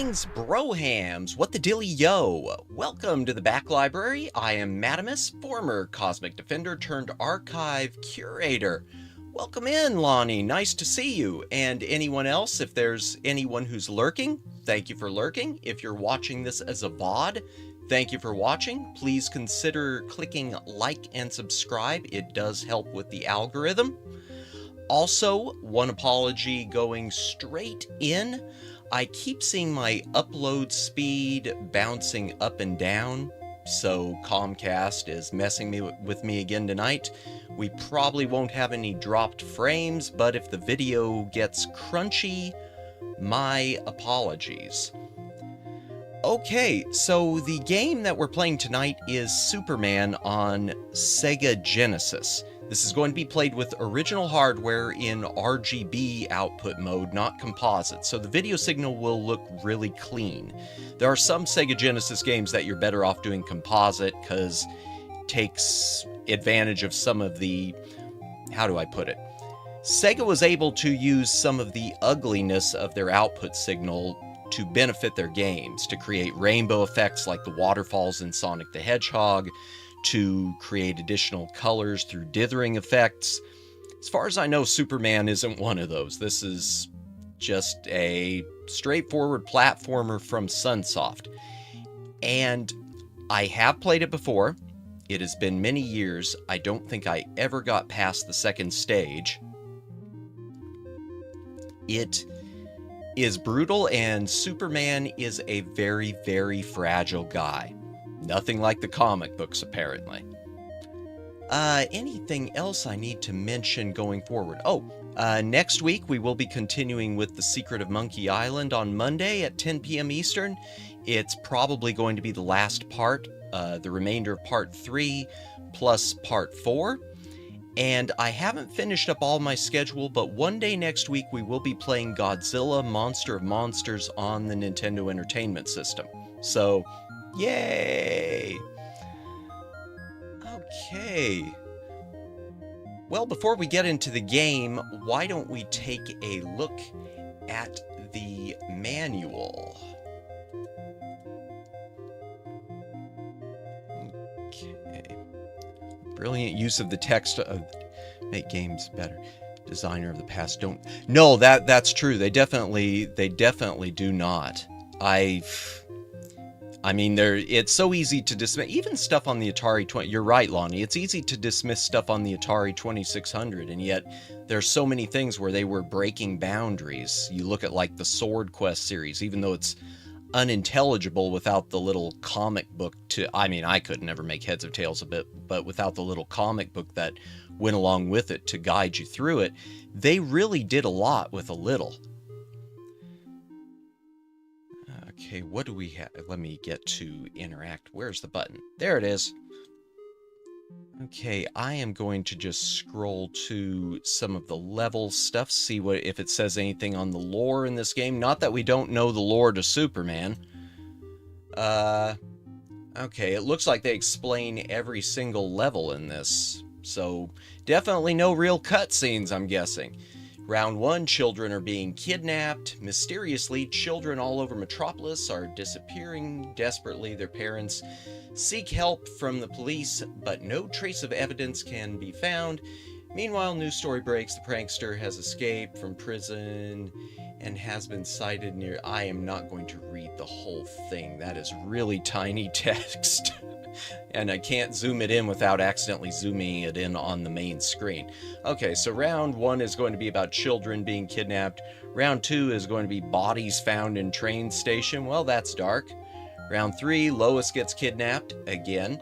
Greetings, brohams! What the dilly yo? Welcome to the Back Library. I am Madamus, former Cosmic Defender turned archive curator. Welcome in, Lonnie. Nice to see you. And anyone else, if there's anyone who's lurking, thank you for lurking. If you're watching this as a VOD, thank you for watching. Please consider clicking like and subscribe. It does help with the algorithm. Also, one apology going straight in. I keep seeing my upload speed bouncing up and down, so Comcast is messing with me again tonight. We probably won't have any dropped frames, but if the video gets crunchy, my apologies. Okay, so the game that we're playing tonight is Superman on Sega Genesis. This is going to be played with original hardware in RGB output mode, not composite, so the video signal will look really clean. There are some Sega Genesis games that you're better off doing composite because it takes advantage of some of the, how do I put it? Sega was able to use some of the ugliness of their output signal to benefit their games, to create rainbow effects like the waterfalls in Sonic the Hedgehog, to create additional colors through dithering effects. As far as I know, Superman isn't one of those. This is just a straightforward platformer from Sunsoft. And I have played it before. It has been many years. I don't think I ever got past the second stage. It is brutal, and Superman is a very, very fragile guy. Nothing like the comic books, apparently. Anything else I need to mention going forward? Next week we will be continuing with The Secret of Monkey Island on Monday at 10 p.m. Eastern. It's probably going to be the last part, the remainder of Part 3 plus Part 4. And I haven't finished up all my schedule, but one day next week we will be playing Godzilla Monster of Monsters on the Nintendo Entertainment System. So, yay! Okay. Well, before we get into the game, why don't we take a look at the manual? Okay. Brilliant use of the text to make games better. Designer of the past don't... No, that's true. They definitely do not. I mean, it's so easy to dismiss, even stuff on the Atari 20, you're right, Lonnie, it's easy to dismiss stuff on the Atari 2600, and yet there's so many things where they were breaking boundaries. You look at, like, the Sword Quest series, even though it's unintelligible without the little comic book I mean, I could never make heads or tails of it, but without the little comic book that went along with it to guide you through it, they really did a lot with a little. Okay, what do we have? Let me get to interact. Where's the button? There it is. Okay, I am going to just scroll to some of the level stuff, see if it says anything on the lore in this game. Not that we don't know the lore to Superman. Okay, it looks like they explain every single level in this. So, definitely no real cutscenes, I'm guessing. Round 1, children are being kidnapped. Mysteriously, children all over Metropolis are disappearing desperately. Their parents seek help from the police, but no trace of evidence can be found. Meanwhile, news story breaks. The prankster has escaped from prison and has been sighted near... I am not going to read the whole thing. That is really tiny text. And I can't zoom it in without accidentally zooming it in on the main screen. Okay, so round 1 is going to be about children being kidnapped. Round 2 is going to be bodies found in train station. Well, that's dark. Round 3, Lois gets kidnapped again.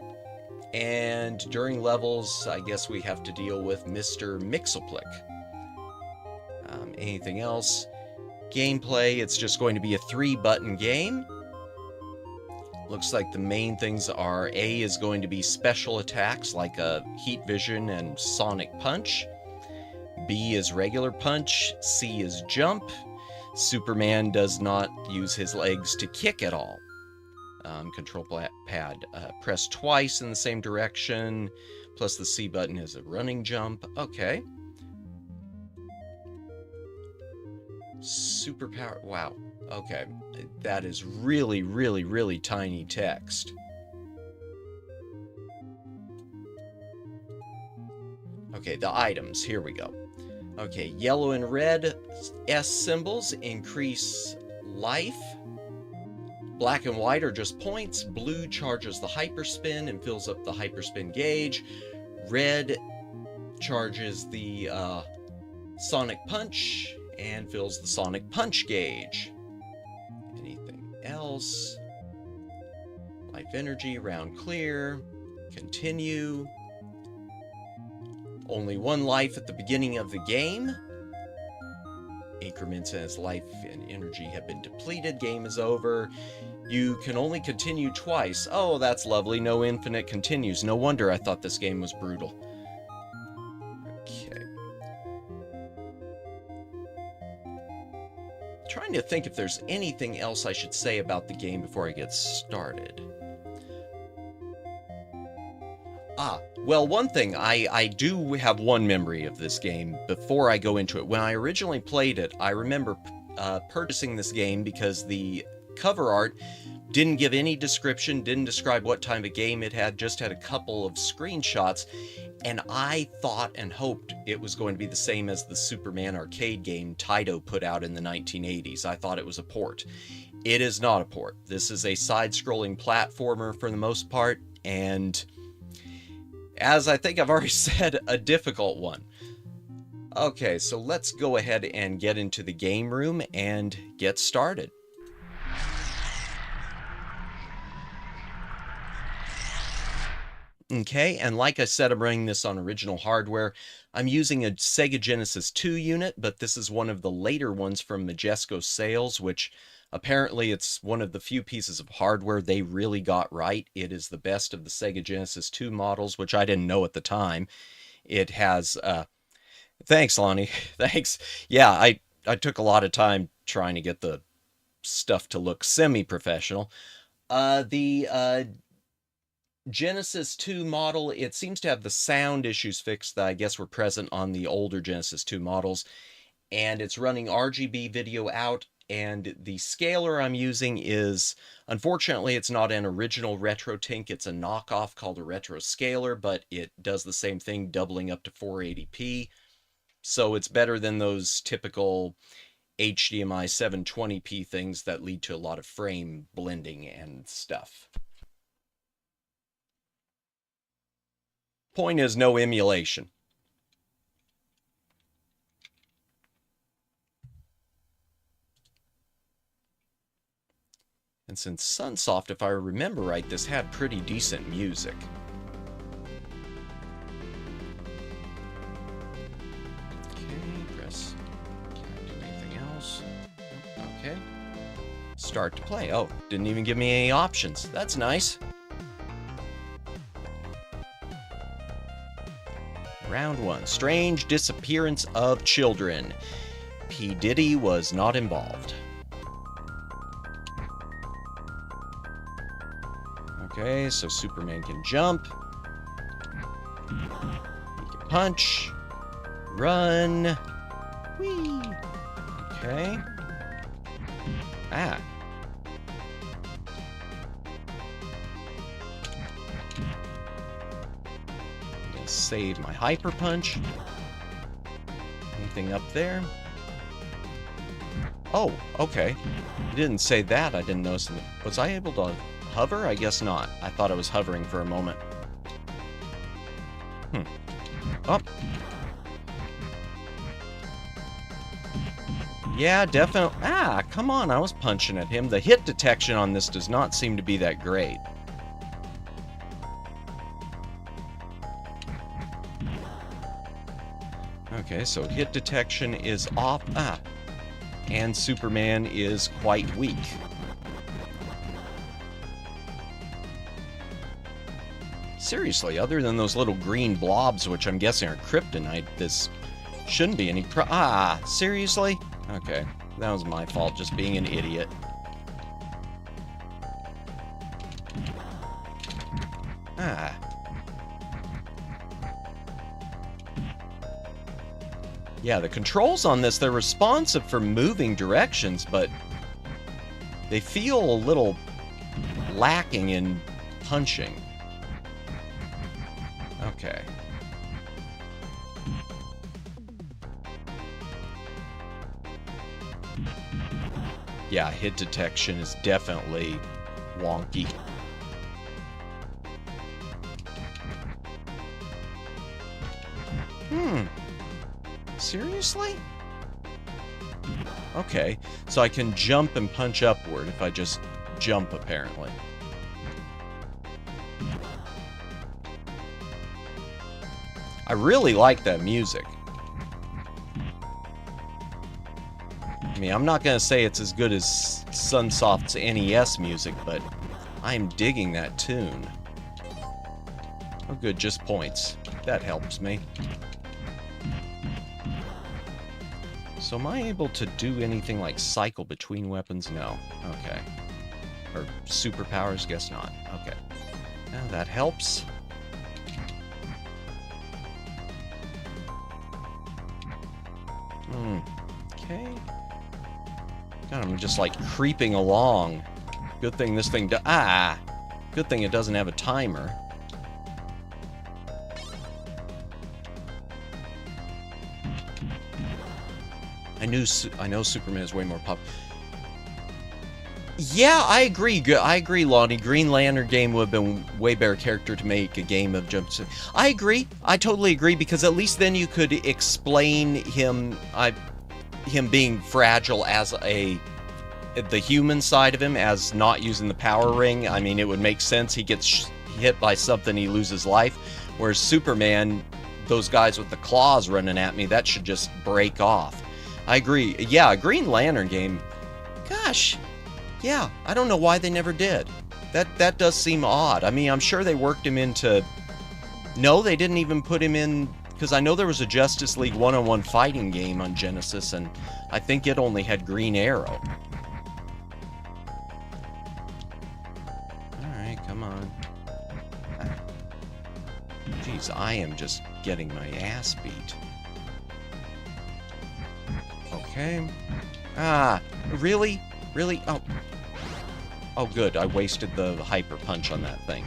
And during levels, I guess we have to deal with Mr. Mixelplick. Anything else? Gameplay, it's just going to be a 3-button game. Looks like the main things are A is going to be special attacks like a Heat Vision and Sonic Punch. B is regular punch. C is jump. Superman does not use his legs to kick at all. Control pad. Press twice in the same direction. Plus the C button is a running jump. Okay. Superpower. Wow. Okay. That is really, really, really tiny text. Okay, the items. Here we go. Okay, yellow and red S symbols increase life. Black and white are just points. Blue charges the hyperspin and fills up the hyperspin gauge. Red charges the sonic punch and fills the sonic punch gauge. Anything else? Life energy, round clear. Continue. Only one life at the beginning of the game. Increments as life and energy have been depleted. Game is over. You can only continue twice. Oh, that's lovely. No infinite continues. No wonder I thought this game was brutal. Okay. Trying to think if there's anything else I should say about the game before I get started. Well, one thing, I do have one memory of this game before I go into it. When I originally played it, I remember purchasing this game because the cover art didn't give any description, didn't describe what type of game it had, just had a couple of screenshots, and I thought and hoped it was going to be the same as the Superman arcade game Taito put out in the 1980s. I thought it was a port. It is not a port. This is a side-scrolling platformer for the most part, and as I think I've already said, a difficult one. Okay, so let's go ahead and get into the game room and get started. Okay, and like I said, I'm running this on original hardware. I'm using a Sega Genesis 2 unit, but this is one of the later ones from Majesco Sales, which apparently it's one of the few pieces of hardware they really got right. It is the best of the Sega Genesis 2 models, which I didn't know at the time. It has, thanks, Lonnie. Thanks. Yeah, I took a lot of time trying to get the stuff to look semi-professional. The Genesis 2 model, it seems to have the sound issues fixed that I guess were present on the older Genesis 2 models, and it's running RGB video out, and the scaler I'm using is, unfortunately, it's not an original RetroTink, it's a knockoff called a Retro Scaler, but it does the same thing, doubling up to 480p, so it's better than those typical HDMI 720p things that lead to a lot of frame blending and stuff. Point is, no emulation. And since Sunsoft, if I remember right, this had pretty decent music. Okay, press. Can I do anything else? Okay. Start to play. Oh, didn't even give me any options. That's nice. Round 1. Strange disappearance of children. P. Diddy was not involved. Okay, so Superman can jump. He can punch. Run. Whee! Okay. Ah. Save my hyper punch. Anything up there? Oh, okay. You didn't say that. I didn't notice. Was I able to hover? I guess not. I thought I was hovering for a moment. Oh. Yeah, definitely. Ah, come on. I was punching at him. The hit detection on this does not seem to be that great. Okay, so hit detection is off. Ah. And Superman is quite weak. Seriously, other than those little green blobs, which I'm guessing are kryptonite, this shouldn't be any Ah, seriously? Okay, that was my fault, just being an idiot. Ah. Yeah, the controls on this, they're responsive for moving directions, but They feel a little lacking in punching. Okay. Yeah, hit detection is definitely wonky. Seriously? Okay, so I can jump and punch upward if I just jump, apparently. I really like that music. I mean, I'm not going to say it's as good as Sunsoft's NES music, but I'm digging that tune. Oh, good, just points. That helps me. So am I able to do anything like cycle between weapons? No. Okay. Or superpowers? Guess not. Okay. Now that helps. Okay. God, I'm just like creeping along. Good thing this thing good thing it doesn't have a timer. I know Superman is way more pop. Yeah, I agree. I agree, Lonnie. Green Lantern game would have been way better character to make a game of jumps. I agree. I totally agree, because at least then you could explain him being fragile as the human side of him, as not using the power ring. I mean, it would make sense. He gets hit by something, he loses life. Whereas Superman, those guys with the claws running at me, that should just break off. I agree. Yeah, a Green Lantern game. Gosh. Yeah, I don't know why they never did. That does seem odd. I mean, I'm sure they worked him into... No, they didn't even put him in... Because I know there was a Justice League one-on-one fighting game on Genesis, and I think it only had Green Arrow. Alright, come on. Jeez, I am just getting my ass beat. Okay. Really? Really? Oh. Oh, good. I wasted the hyper punch on that thing.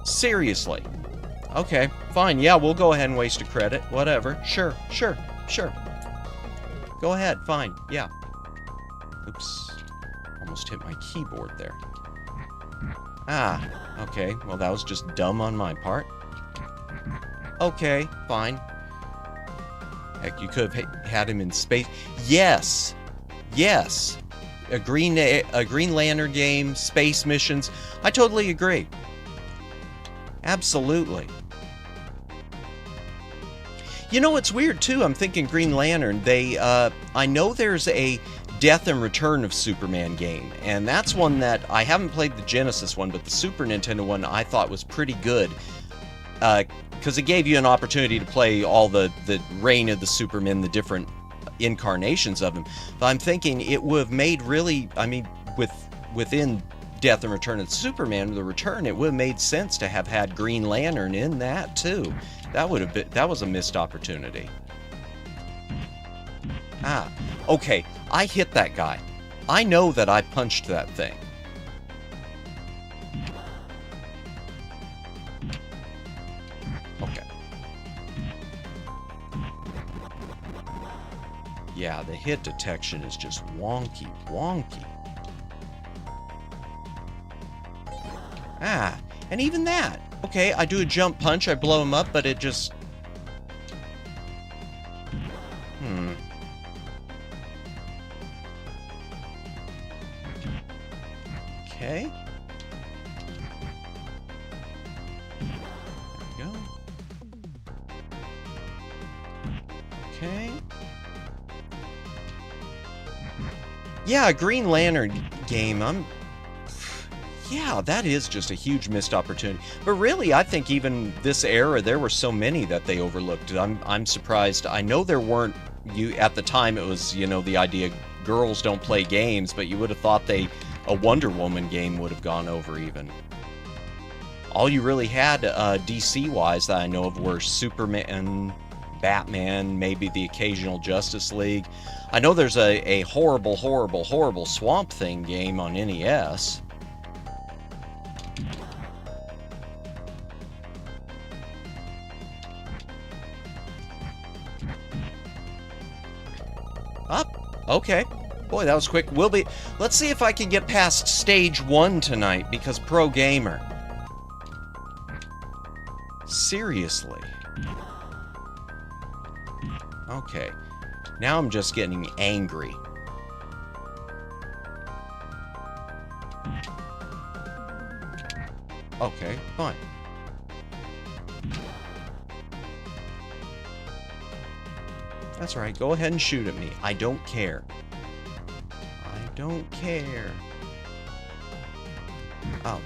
Seriously. Okay, fine. Yeah, we'll go ahead and waste a credit. Whatever. Sure. Go ahead. Fine. Yeah. Oops. Almost hit my keyboard there. Okay. Well, that was just dumb on my part. Okay, fine. Heck, you could have had him in space. Yes! A Green Lantern game, space missions. I totally agree. Absolutely. You know what's weird too? I'm thinking Green Lantern. I know there's a Death and Return of Superman game, and that's one that I haven't played the Genesis one, but the Super Nintendo one I thought was pretty good. Because it gave you an opportunity to play all the reign of the Superman, the different incarnations of him. But I'm thinking it would have made really, I mean, within Death and Return of Superman, the Return, it would have made sense to have had Green Lantern in that too. That was a missed opportunity. Okay, I hit that guy. I know that I punched that thing. Yeah, the hit detection is just wonky. And even that. Okay, I do a jump punch, I blow him up, but it just... Okay. There we go. Okay. Yeah, a Green Lantern game, yeah, that is just a huge missed opportunity. But really, I think even this era, there were so many that they overlooked. I'm surprised. I know there weren't, at the time it was, the idea girls don't play games, but you would have thought a Wonder Woman game would have gone over even. All you really had DC-wise that I know of were Superman, Batman, maybe the occasional Justice League. I know there's a horrible, horrible, horrible Swamp Thing game on NES. Up. Okay. Boy, that was quick. Let's see if I can get past stage 1 tonight, because pro gamer. Seriously. Okay. Now I'm just getting angry. Okay, fine. That's right. Go ahead and shoot at me. I don't care. I don't care. Oh.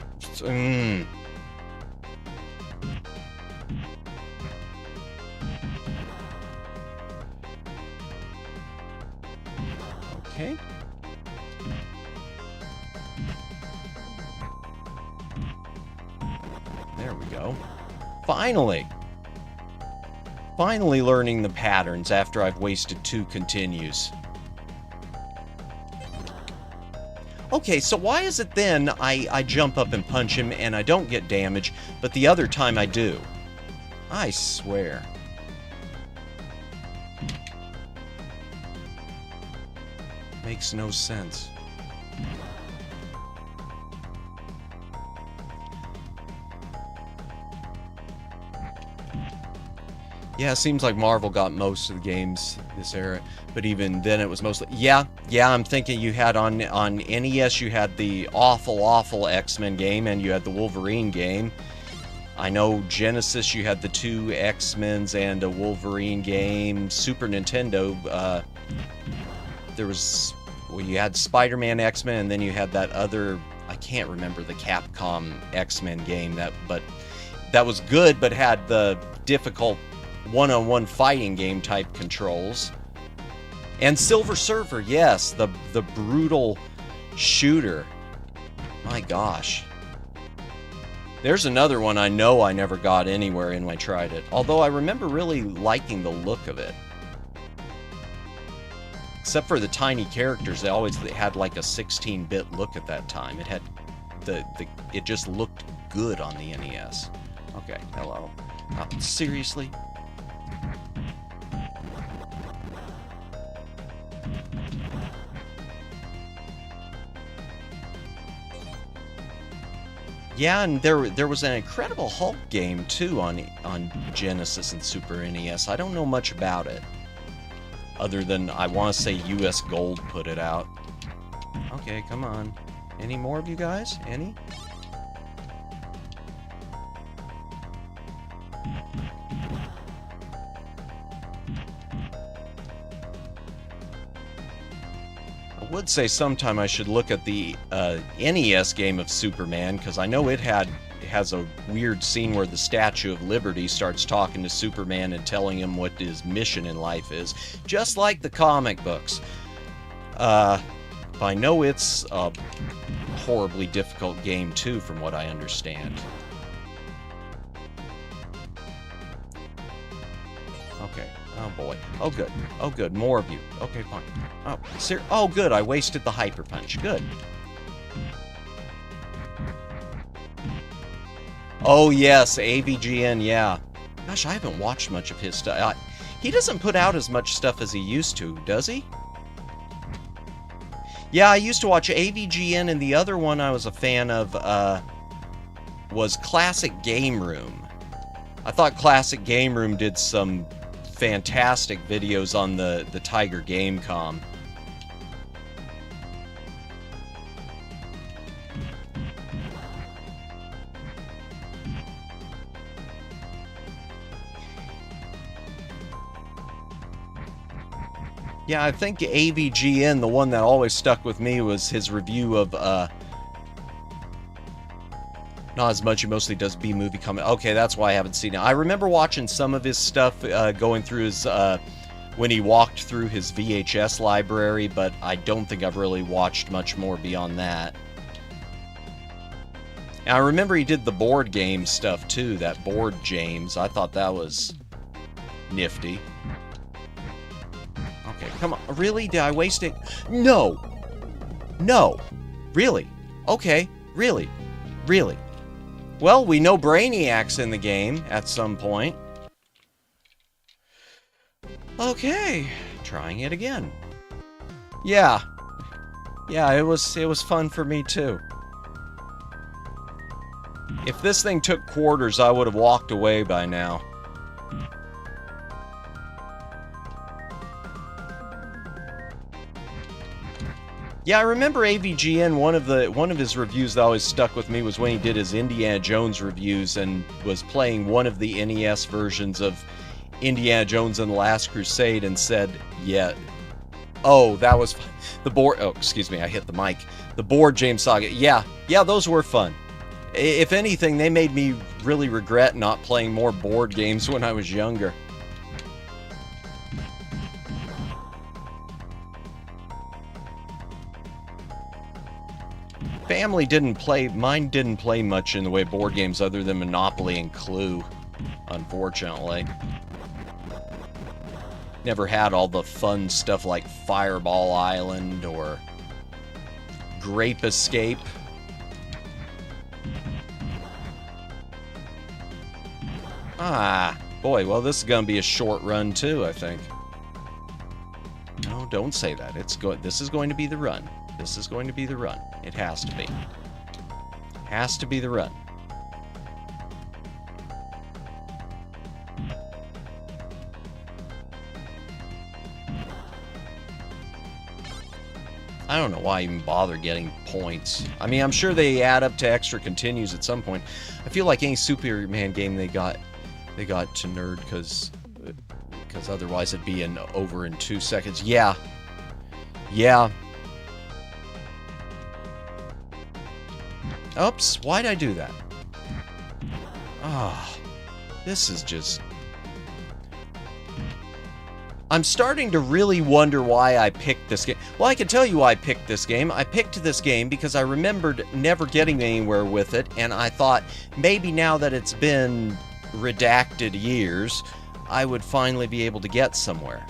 Okay. There we go. Finally! Finally learning the patterns after I've wasted 2 continues. Okay, so why is it then I jump up and punch him and I don't get damage, but the other time I do? I swear. Makes no sense. Yeah, it seems like Marvel got most of the games this era, but even then it was mostly... Yeah, I'm thinking you had on NES, you had the awful X-Men game, and you had the Wolverine game. I know Genesis, you had the 2 X-Men's and a Wolverine game. Super Nintendo, there was... Well, you had Spider-Man X-Men, and then you had that other... I can't remember the Capcom X-Men game, but that was good, but had the difficult one-on-one fighting game type controls. And Silver Surfer, yes, the brutal shooter. My gosh. There's another one I know I never got anywhere in when I tried it. Although I remember really liking the look of it. Except for the tiny characters, they always had like a 16-bit look at that time. It had it just looked good on the NES. Okay, hello. Seriously? Yeah, and there was an Incredible Hulk game too on Genesis and Super NES. I don't know much about it, other than I want to say US Gold put it out. Okay, come on. Any more of you guys? Any? I would say sometime I should look at the NES game of Superman, because I know it has a weird scene where the Statue of Liberty starts talking to Superman and telling him what his mission in life is, just like the comic books. I know it's a horribly difficult game too, from what I understand. Okay. Oh boy. Oh good. Oh good. More of you. Okay, fine. Oh good. I wasted the hyper punch. Good. Oh yes, AVGN. Yeah. Gosh, I haven't watched much of his stuff. He doesn't put out as much stuff as he used to, does he? Yeah, I used to watch AVGN, and the other one I was a fan of was Classic Game Room. I thought Classic Game Room did some fantastic videos on the Tiger Gamecom. Yeah, I think AVGN, the one that always stuck with me, was his review of, not as much, he mostly does B-movie comment. Okay, that's why I haven't seen it. I remember watching some of his stuff, going through his, when he walked through his VHS library, but I don't think I've really watched much more beyond that. And I remember he did the board game stuff, too, that Board James. I thought that was Nifty. Okay, come on. Really? Did I waste it? No! No! Really? Okay, really? Really? Well, we know Brainiac's in the game at some point. Okay, trying it again. Yeah. Yeah, it was fun for me too. If this thing took quarters, I would have walked away by now. Yeah, I remember AVGN, one of his reviews that always stuck with me was when he did his Indiana Jones reviews and was playing one of the NES versions of Indiana Jones and the Last Crusade and said, yeah, oh, that was the board, oh, excuse me, I hit the mic. The board James Saga, yeah, those were fun. If anything, they made me really regret not playing more board games when I was younger. Family didn't play, mine didn't play much in the way of board games other than Monopoly and Clue, unfortunately. Never had all the fun stuff like Fireball Island or Grape Escape. Ah, boy, well, this is going to be a short run too, I think. No, don't say that. This is going to be the run. This is going to be the run. It has to be. Has to be the run. I don't know why I even bother getting points. I mean, I'm sure they add up to extra continues at some point. I feel like any Superman game they got to nerd because otherwise it'd be over in 2 seconds. Yeah. Yeah. Oops, why'd I do that? Ah, this is just... I'm starting to really wonder why I picked this game. Well, I can tell you why I picked this game. I picked this game because I remembered never getting anywhere with it, and I thought maybe now that it's been redacted years, I would finally be able to get somewhere.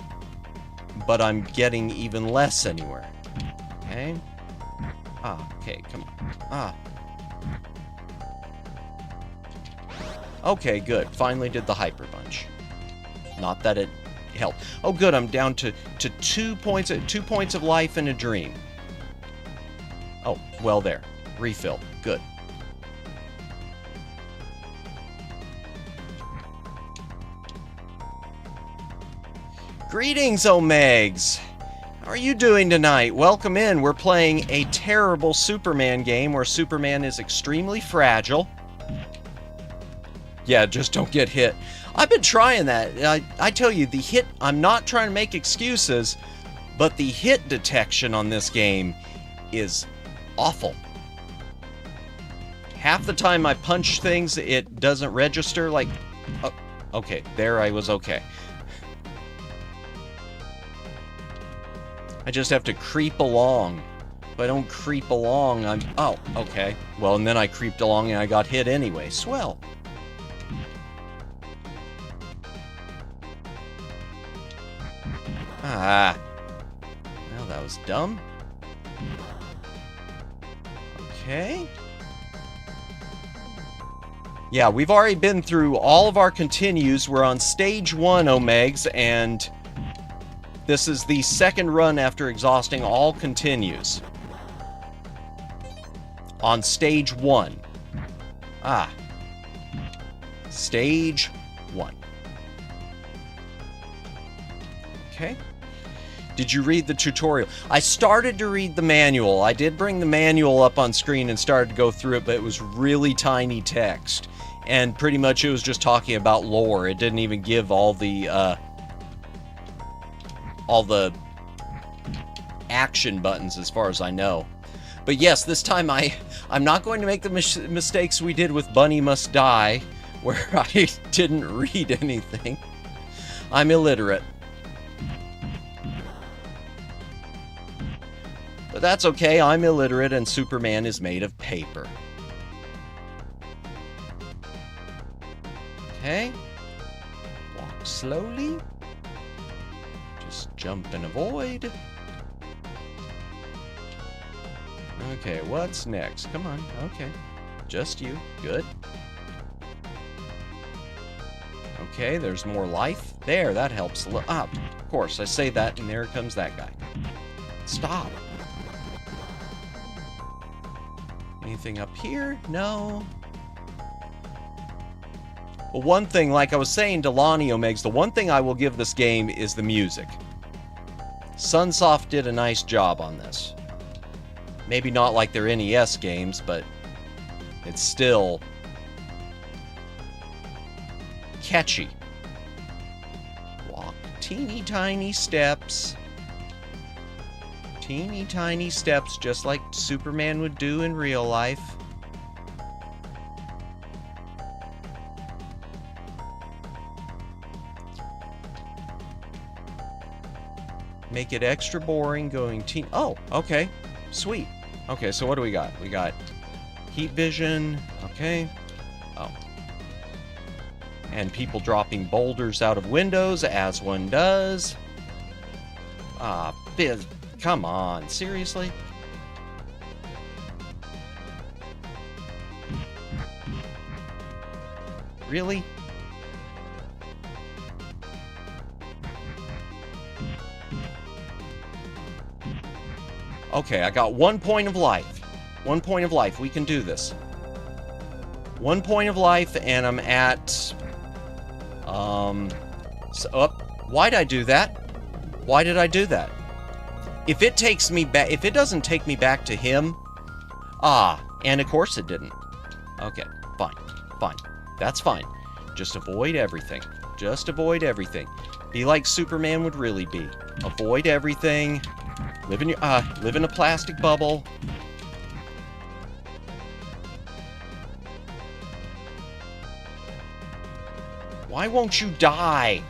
But I'm getting even less anywhere. Okay? Ah, okay, come on. Ah. Okay, good. Finally did the hyper bunch. Not that it helped. Oh, good. I'm down to 2 points. 2 points of life and a dream. Oh, well, there. Refill. Good. Greetings, Omegs. How are you doing tonight? Welcome in. We're playing a terrible Superman game where Superman is extremely fragile. Yeah, just don't get hit. I've been trying that. I tell you, the hit... I'm not trying to make excuses, but the hit detection on this game is awful. Half the time I punch things, it doesn't register. Like, oh, okay, there I was okay. I just have to creep along. If I don't creep along, I'm... Oh, okay. Well, and then I creeped along and I got hit anyway. Swell. Ah. Well, that was dumb. Okay. Yeah, we've already been through all of our continues. We're on stage 1, Omegs, and this is the second run after exhausting all continues. On stage 1. Ah. Stage 1. Okay. Did you read the tutorial? I started to read the manual. I did bring the manual up on screen and started to go through it, but it was really tiny text. And pretty much it was just talking about lore. It didn't even give all the action buttons as far as I know. But yes, this time I'm not going to make the mistakes we did with Bunny Must Die, where I didn't read anything. I'm illiterate. But that's okay, I'm illiterate and Superman is made of paper. Okay. Block slowly. Just jump and avoid. Okay, what's next? Come on. Okay. Just you. Good. Okay, there's more life. There, that helps. Of course, I say that, and there comes that guy. Stop. Anything up here? No. Well, one thing, like I was saying to Lonnie Omegs, the one thing I will give this game is the music. Sunsoft did a nice job on this. Maybe not like their NES games, but it's still catchy. Walk teeny tiny steps. Teeny tiny steps, just like Superman would do in real life. Make it extra boring going oh, okay. Sweet. Okay, so what do we got? We got heat vision. Okay. Oh. And people dropping boulders out of windows, as one does. Ah, biz. Come on. Seriously? Really? Okay, I got 1 point of life. 1 point of life. We can do this. 1 point of life, and I'm at... why'd I do that? Why did I do that? If it takes me back... If it doesn't take me back to him... Ah, and of course it didn't. Okay, fine. Fine. That's fine. Just avoid everything. Just avoid everything. Be like Superman would really be. Avoid everything... Live in a plastic bubble. Why won't you die?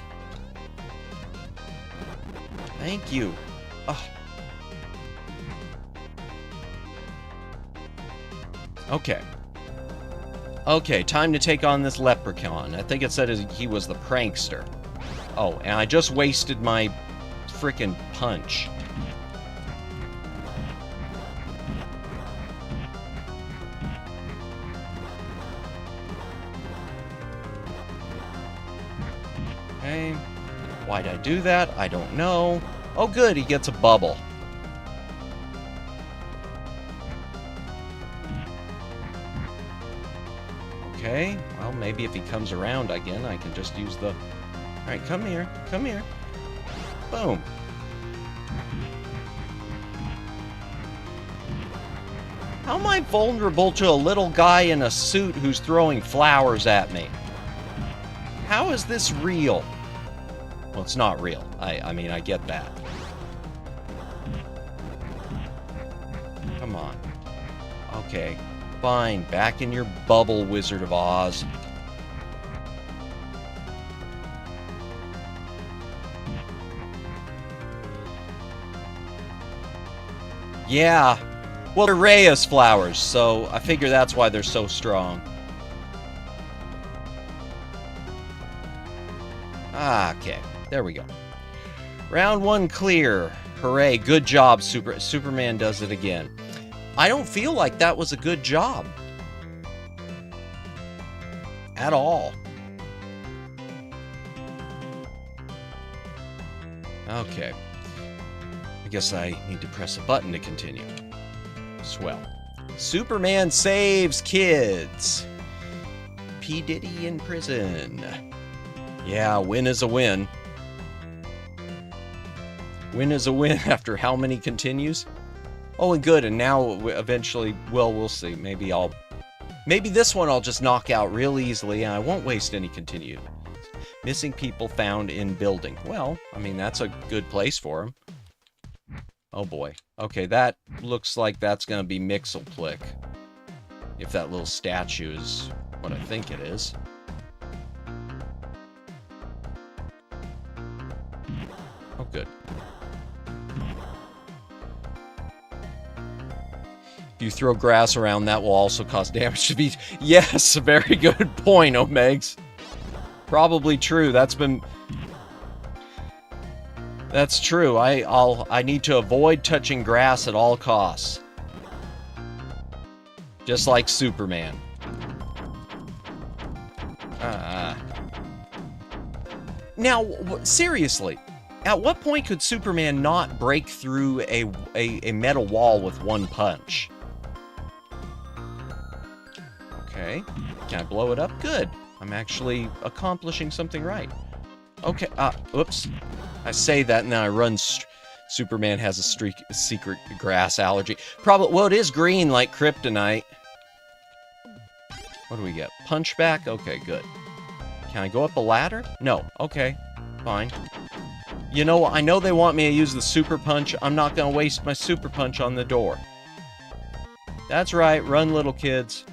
Thank you. Ugh. Okay. Okay, time to take on this leprechaun. I think it said he was the prankster. Oh, and I just wasted my frickin' punch. Okay. Why'd I do that? I don't know. Oh, good, he gets a bubble. Okay, well, maybe if he comes around again, I can just use the... Alright, come here. Come here. Boom. How am I vulnerable to a little guy in a suit who's throwing flowers at me? How is this real? Well, it's not real. I mean, I get that. Come on. Okay. Fine. Back in your bubble, Wizard of Oz. Yeah. Well, they're Reyes flowers, so I figure that's why they're so strong. Ah, okay. There we go. Round 1 clear. Hooray. Good job, Superman does it again. I don't feel like that was a good job. At all. Okay. I guess I need to press a button to continue. Swell. Superman saves kids. P. Diddy in prison. Yeah, win is a win. Win is a win after how many continues? Oh, and good, and now eventually, well, we'll see. Maybe this one I'll just knock out real easily, and I won't waste any continue. Missing people found in building. Well, I mean, that's a good place for them. Oh boy. Okay, that looks like that's gonna be Mixelplick. If that little statue is what I think it is. Oh, good. If you throw grass around, that will also cause damage to be... Yes, very good point, Omegs. Probably true. That's true. I need to avoid touching grass at all costs. Just like Superman. Now, seriously, at what point could Superman not break through a metal wall with one punch? Okay. Can I blow it up? Good. I'm actually accomplishing something right. Okay. Oops. I say that and then I run. Superman has a secret grass allergy. Probably. Well, it is green like kryptonite. What do we get? Punchback? Okay, good. Can I go up a ladder? No. Okay. Fine. You know, I know they want me to use the super punch. I'm not going to waste my super punch on the door. That's right. Run, little kids.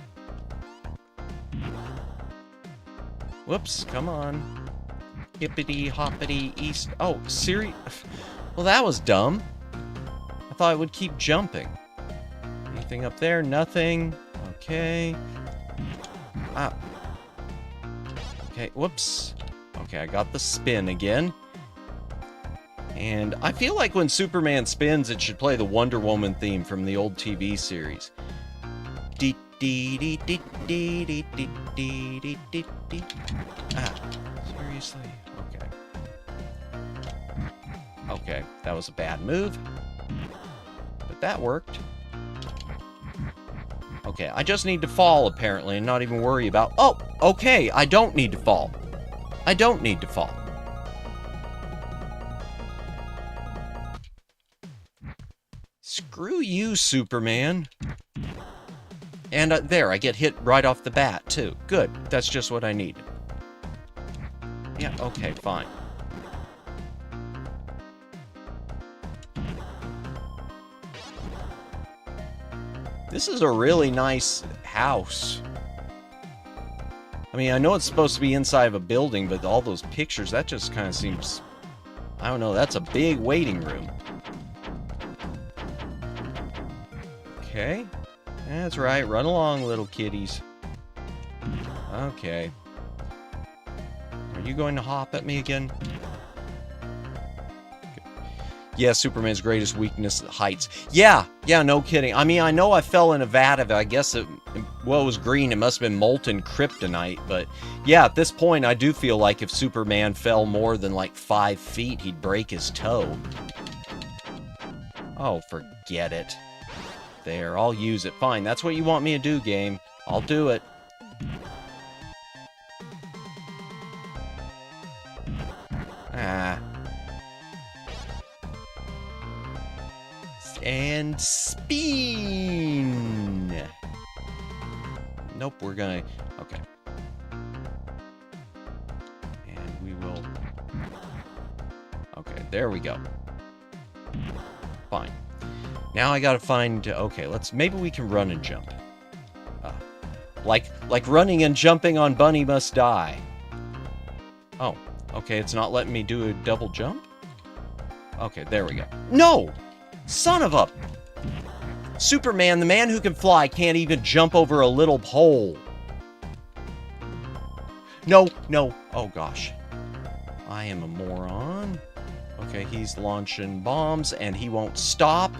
Whoops. Come on. Hippity hoppity east. Oh, Siri. Well, that was dumb. I thought it would keep jumping. Anything up there? Nothing. Okay. Okay, whoops. Okay, I got the spin again. And I feel like when Superman spins, it should play the Wonder Woman theme from the old TV series. Seriously? Okay. Okay, that was a bad move. But that worked. Okay, I just need to fall, apparently, and not even worry about... Oh, okay, I don't need to fall. I don't need to fall. Screw you, Superman. And there, I get hit right off the bat, too. Good, that's just what I needed. Yeah, okay, fine. This is a really nice house. I mean, I know it's supposed to be inside of a building, but all those pictures, that just kind of seems... I don't know, that's a big waiting room. Okay. That's right, run along, little kitties. Okay. Are you going to hop at me again? Yeah, Superman's greatest weakness, heights. Yeah, no kidding. I mean, I know I fell in a vat of it. I guess it was green. It must have been molten kryptonite. But yeah, at this point, I do feel like if Superman fell more than like 5 feet, he'd break his toe. Oh, forget it. There, I'll use it. Fine, that's what you want me to do, game. I'll do it. And spin. Nope, we're gonna... Okay. And we will... Okay, there we go. Fine. Now I gotta find... Okay, maybe we can run and jump. Like running and jumping on Bunny Must Die. Oh, okay, it's not letting me do a double jump? Okay, there we go. No! Son of a... Superman, the man who can fly, can't even jump over a little hole. No. Oh, gosh. I am a moron. Okay, he's launching bombs, and he won't stop.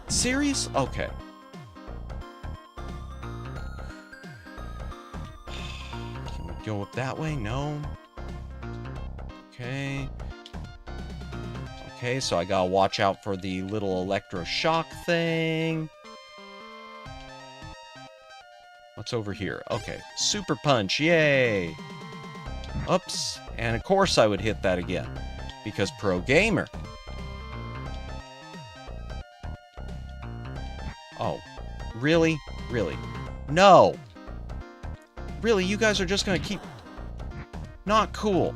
Serious? Okay. Can we go up that way? No. Okay. Okay, so I gotta watch out for the little electroshock thing. What's over here? Okay, super punch, yay! Oops, and of course I would hit that again, because pro gamer. Oh, really? Really? No! Really, you guys are just gonna keep... Not cool.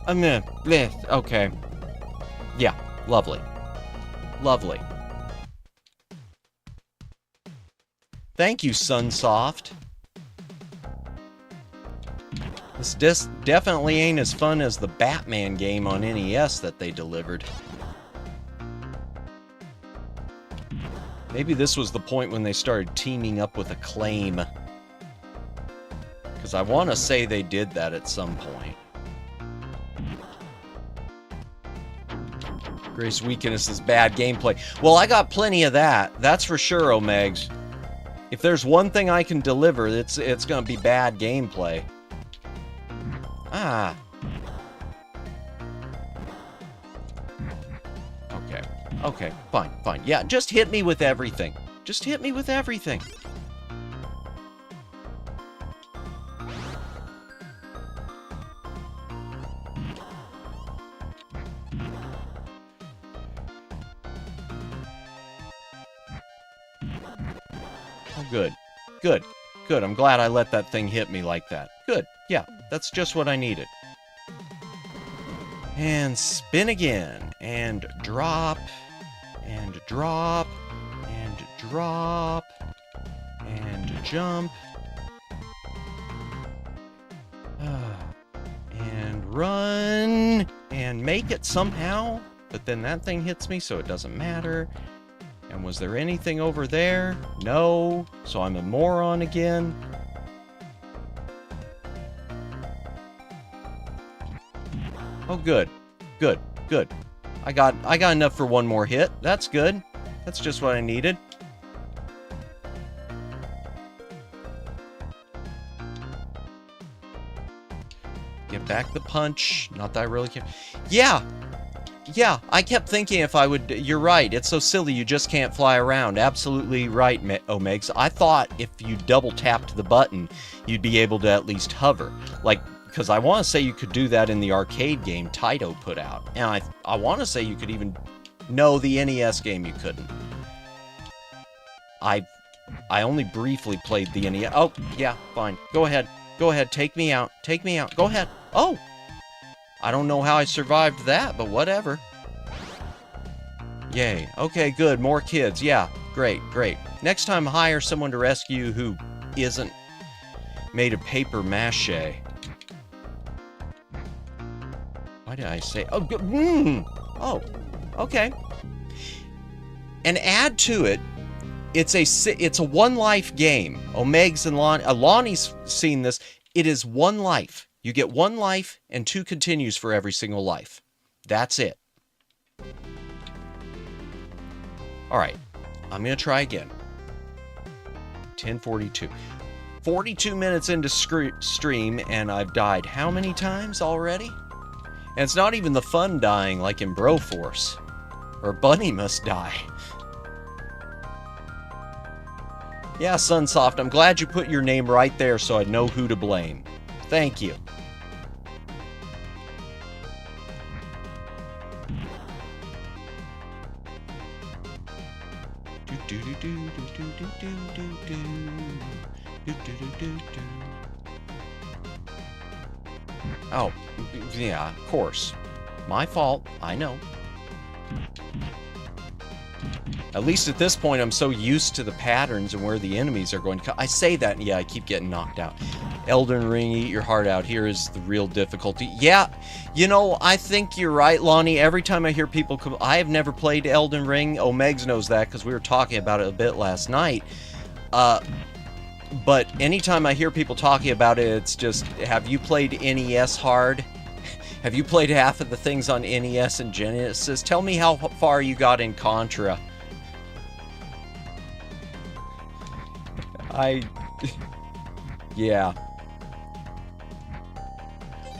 Okay. Yeah, lovely. Lovely. Thank you, Sunsoft. This definitely ain't as fun as the Batman game on NES that they delivered. Maybe this was the point when they started teaming up with Acclaim. Because I want to say they did that at some point. Greatest weakness is bad gameplay. Well, I got plenty of that. That's for sure, Omegs. If there's one thing I can deliver, it's going to be bad gameplay. Ah. Okay. Okay. Fine. Fine. Yeah, just hit me with everything. Just hit me with everything. Oh, good. Good. Good. I'm glad I let that thing hit me like that. Good. Yeah, that's just what I needed. And spin again. And drop. And drop. And drop. And jump. And run. And make it somehow. But then that thing hits me, so it doesn't matter. And was there anything over there? No. So I'm a moron again. Oh, good. Good. Good. I got enough for one more hit. That's good. That's just what I needed. Get back the punch. Not that I really care. Yeah. Yeah, I kept thinking if I would... You're right, it's so silly you just can't fly around. Absolutely right, Omegs. I thought if you double-tapped the button, you'd be able to at least hover. Like, because I want to say you could do that in the arcade game Taito put out. And I want to say you could even... No, the NES game you couldn't. I only briefly played the NES... Oh, yeah, fine. Go ahead. Go ahead, take me out. Take me out. Go ahead. Oh! I don't know how I survived that, but whatever. Yay. Okay, good. More kids. Yeah, great, great. Next time, hire someone to rescue you who isn't made of paper mache. Why did I say... Oh, oh, okay. And add to it, it's a one-life game. Omegs and Lonnie's seen this. It is one life. You get one life and 2 continues for every single life. That's it. Alright, I'm going to try again. 10:42. 42 minutes into stream, and I've died how many times already? And it's not even the fun dying like in Broforce. Or Bunny must die. Yeah, Sunsoft, I'm glad you put your name right there so I know who to blame. Thank you. Oh, yeah, of course. My fault, I know. At least at this point, I'm so used to the patterns and where the enemies are going to come. I say that, and yeah, I keep getting knocked out. Elden Ring, eat your heart out. Here is the real difficulty. Yeah, you know, I think you're right, Lonnie. Every time I hear people come... I have never played Elden Ring. Omegs knows that because we were talking about it a bit last night. But anytime I hear people talking about it, it's just, have you played NES hard? Have you played half of the things on NES and Genesis? Tell me how far you got in Contra. Yeah.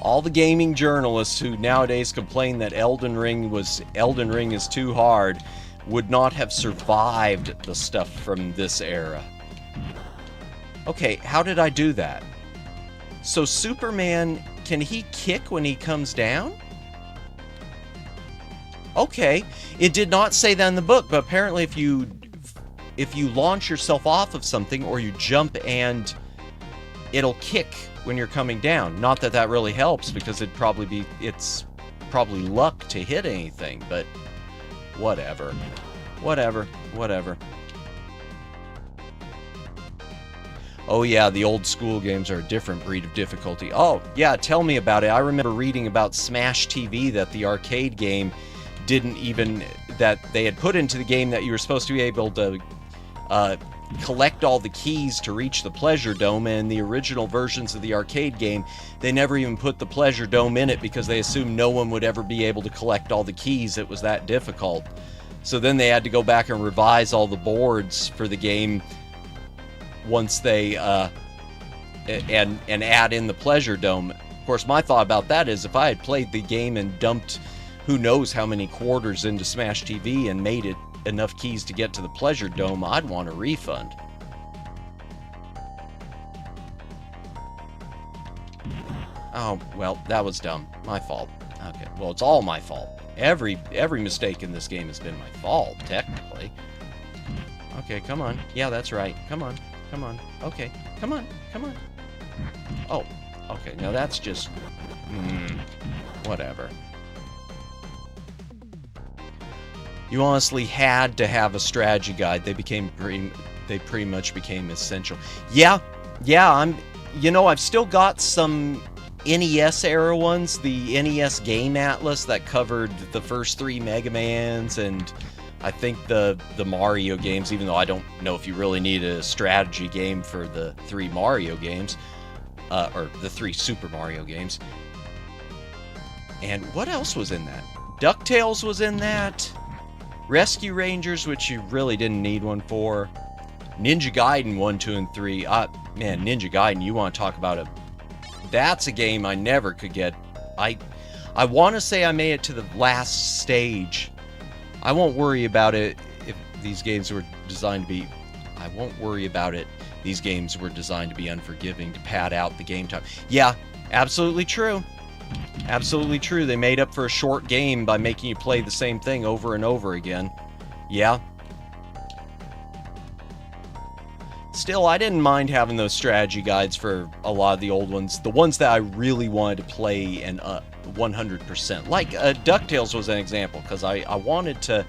All the gaming journalists who nowadays complain that Elden Ring is too hard would not have survived the stuff from this era. Okay, how did I do that? So Superman, can he kick when he comes down? Okay, it did not say that in the book, but apparently if you launch yourself off of something or you jump and it'll kick when you're coming down. Not that that really helps because it's probably luck to hit anything, but whatever. Whatever. Oh yeah, the old school games are a different breed of difficulty. Oh, yeah, tell me about it. I remember reading about Smash TV that the arcade game that they had put into the game that you were supposed to be able to collect all the keys to reach the Pleasure Dome. And in the original versions of the arcade game, they never even put the Pleasure Dome in it because they assumed no one would ever be able to collect all the keys. It was that difficult. So then they had to go back and revise all the boards for the game once they and add in the Pleasure Dome. Of course, my thought about that is if I had played the game and dumped who knows how many quarters into Smash TV and made it enough keys to get to the Pleasure Dome, I'd want a refund. Oh, well, that was dumb. My fault. Okay, well, it's all my fault. Every mistake in this game has been my fault, technically. Okay, come on. Yeah, that's right. Come on. Come on. Okay, come on. Come on. Oh, okay, now that's just... whatever. You honestly had to have a strategy guide. They pretty much became essential. Yeah, I've still got some NES era ones, the NES Game Atlas that covered the first 3 Mega Mans and I think the Mario games, even though I don't know if you really need a strategy game for the 3 Mario games, or the 3 Super Mario games. And what else was in that? DuckTales was in that. Rescue Rangers, which you really didn't need one for. Ninja Gaiden 1, 2, and 3. Man, Ninja Gaiden, you want to talk about that's a game I never could get. I want to say I made it to the last stage. I won't worry about it if these games were designed to be... I won't worry about it. These games were designed to be unforgiving, to pad out the game time. Yeah, absolutely true. Absolutely true. They made up for a short game by making you play the same thing over and over again. Yeah. Still, I didn't mind having those strategy guides for a lot of the old ones. The ones that I really wanted to play and 100%. Like DuckTales was an example, because I wanted to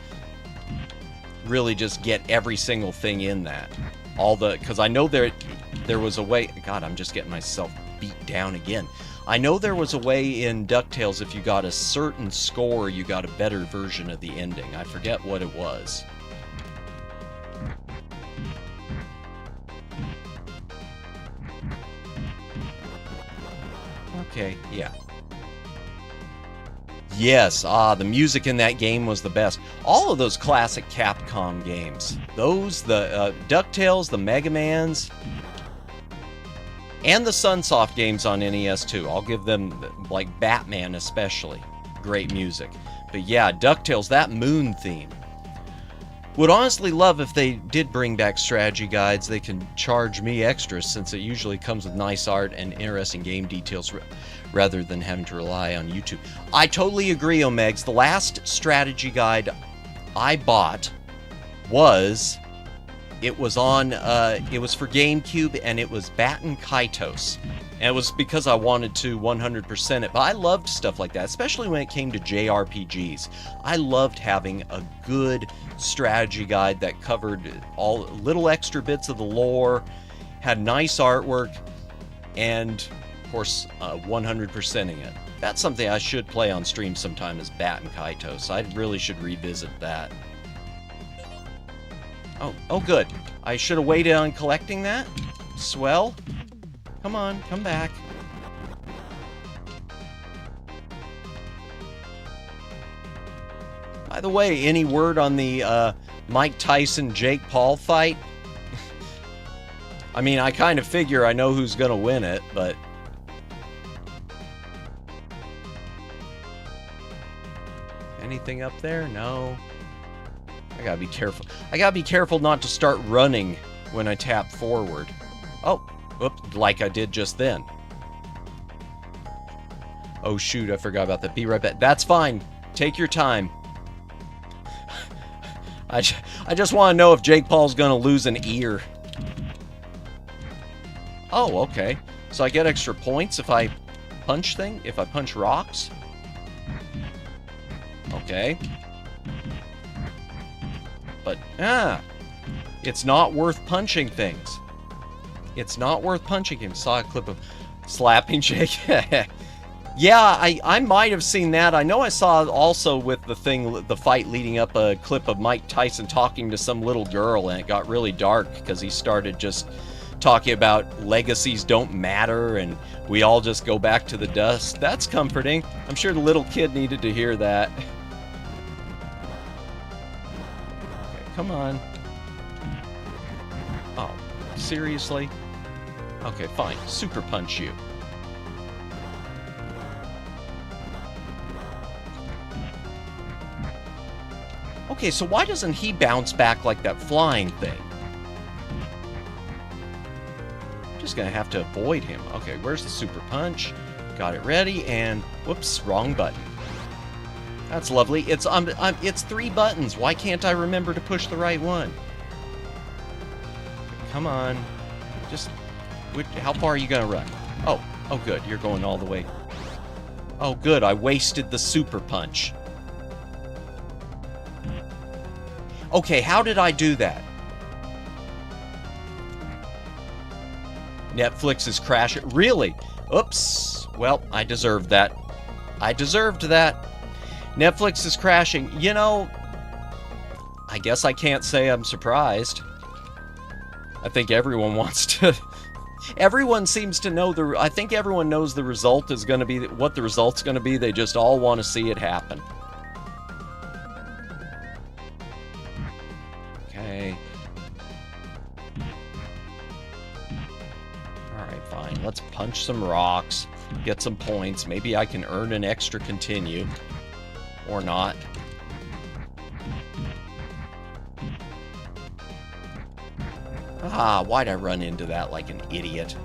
really just get every single thing in that. Because I know there was a way... God, I'm just getting myself beat down again. I know there was a way in DuckTales, if you got a certain score, you got a better version of the ending. I forget what it was. Okay, yeah. Yes, the music in that game was the best. All of those classic Capcom games. Those, the DuckTales, the Mega Mans, and the Sunsoft games on NES too. I'll give them, like Batman especially. Great music. But yeah, DuckTales, that moon theme. Would honestly love if they did bring back strategy guides. They can charge me extra since it usually comes with nice art and interesting game details rather than having to rely on YouTube. I totally agree, Omegs. The last strategy guide I bought was... It was on, it was for GameCube, and it was Batten Kaitos. And it was because I wanted to 100% it, but I loved stuff like that, especially when it came to JRPGs. I loved having a good strategy guide that covered all little extra bits of the lore, had nice artwork, and, of course, 100%ing it. That's something I should play on stream sometime, is Batten Kaitos. I really should revisit that. Oh, good. I should have waited on collecting that. Swell. Come on, come back. By the way, any word on the Mike Tyson-Jake Paul fight? I mean, I kind of figure I know who's going to win it, but... Anything up there? No. I gotta be careful. I gotta be careful not to start running when I tap forward. Oh, whoop, like I did just then. Oh shoot, I forgot about that. Be right back. That's fine. Take your time. I just want to know if Jake Paul's gonna lose an ear. Oh, okay. So I get extra points if I punch rocks? Okay. But, it's not worth punching things. It's not worth punching him. Saw a clip of slapping Jake. Yeah, I might have seen that. I know I saw also with the fight leading up, a clip of Mike Tyson talking to some little girl, and it got really dark because he started just talking about legacies don't matter and we all just go back to the dust. That's comforting. I'm sure the little kid needed to hear that. Okay, come on. Oh, seriously? Okay, fine. Super punch you. Okay, so why doesn't he bounce back like that flying thing? I'm just gonna have to avoid him. Okay, where's the super punch? Got it ready, and whoops, wrong button. That's lovely. It's 3 buttons. Why can't I remember to push the right one? Come on. Just, how far are you gonna run? Oh, good. You're going all the way. Oh, good. I wasted the super punch. Okay, how did I do that? Netflix is crashing. Really? Oops. Well, I deserved that. I deserved that. Netflix is crashing. You know, I guess I can't say I'm surprised. I think everyone wants to... Everyone seems to know I think everyone knows the result is going to be... What the result's going to be. They just all want to see it happen. Okay. Alright, fine. Let's punch some rocks. Get some points. Maybe I can earn an extra continue. Or not. Ah, why'd I run into that like an idiot?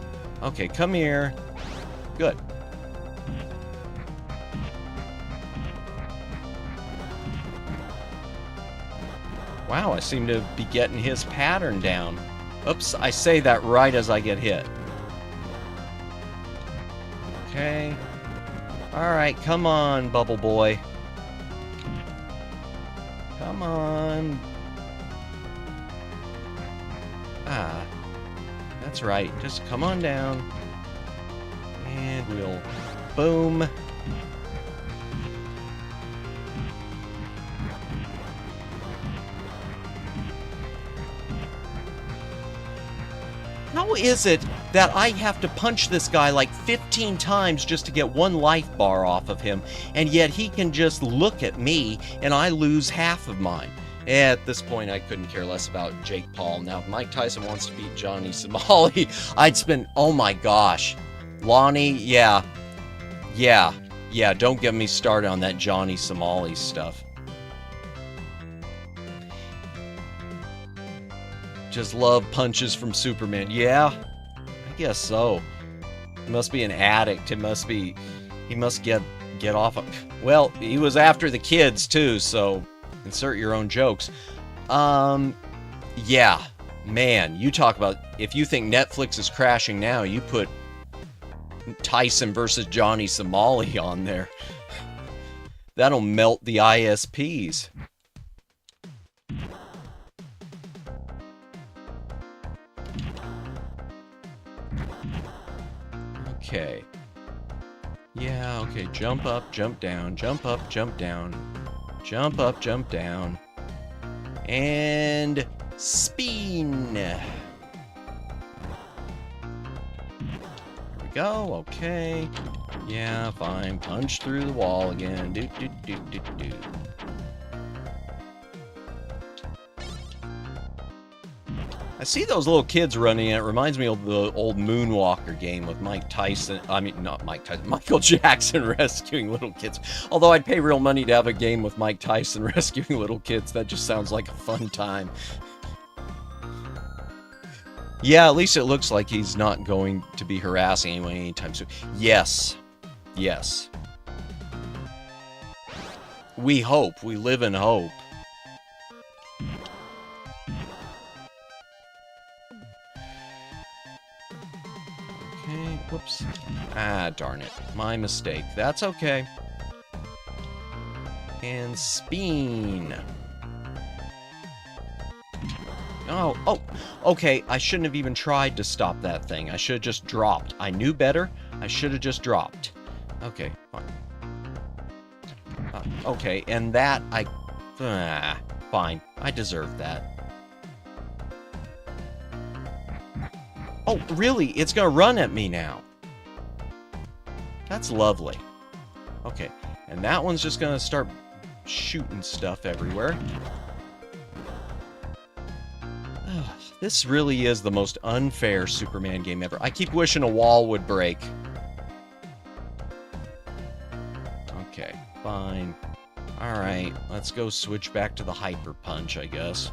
Okay, come here. Good. Wow, I seem to be getting his pattern down. Oops, I say that right as I get hit. Okay. Alright, come on, Bubble Boy. Come on. Ah, that's right. Just come on down. And we'll... Boom. How is it that I have to punch this guy like 15 times just to get 1 life bar off of him, and yet he can just look at me and I lose half of mine? At this point, I couldn't care less about Jake Paul. Now, if Mike Tyson wants to beat Johnny Somali, I'd spend... Oh my gosh. Lonnie, yeah, don't get me started on that Johnny Somali stuff. Just love punches from Superman. Yeah, I guess so. He must be an addict. He must get off of... Well, he was after the kids too, so insert your own jokes. Yeah, man, you talk about... If you think Netflix is crashing now, you put Tyson versus Johnny Somali on there. That'll melt the ISPs. Okay. Yeah, okay. Jump up, jump down, jump up, jump down. Jump up, jump down. And... spin! There we go, okay. Yeah, fine. Punch through the wall again. Do, do, do, do, do. I see those little kids running, and it reminds me of the old Moonwalker game with Mike Tyson. I mean, not Mike Tyson, Michael Jackson rescuing little kids. Although I'd pay real money to have a game with Mike Tyson rescuing little kids. That just sounds like a fun time. Yeah, at least it looks like he's not going to be harassing anyone anytime soon. Yes. Yes. We hope. We live in hope. Okay, whoops. Ah, darn it. My mistake. That's okay. And spin. Oh, okay, I shouldn't have even tried to stop that thing. I should have just dropped. I knew better. I should have just dropped. Okay, fine. Okay, and that, fine. I deserve that. Oh, really? It's gonna run at me now. That's lovely. Okay, and that one's just gonna start shooting stuff everywhere. This really is the most unfair Superman game ever. I keep wishing a wall would break. Okay, fine. Alright, let's go switch back to the Hyper Punch, I guess.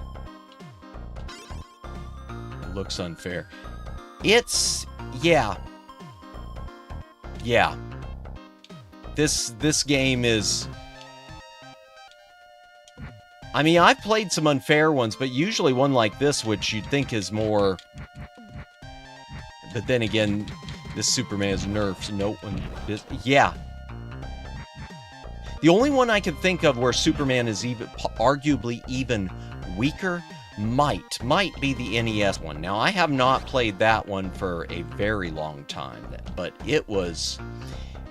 It looks unfair. It's... yeah. Yeah. This game is... I mean, I've played some unfair ones, but usually one like this, which you'd think is more... But then again, this Superman is nerfs. No one... Yeah. The only one I can think of where Superman is even arguably even weaker might be the NES one. Now, I have not played that one for a very long time, but it was...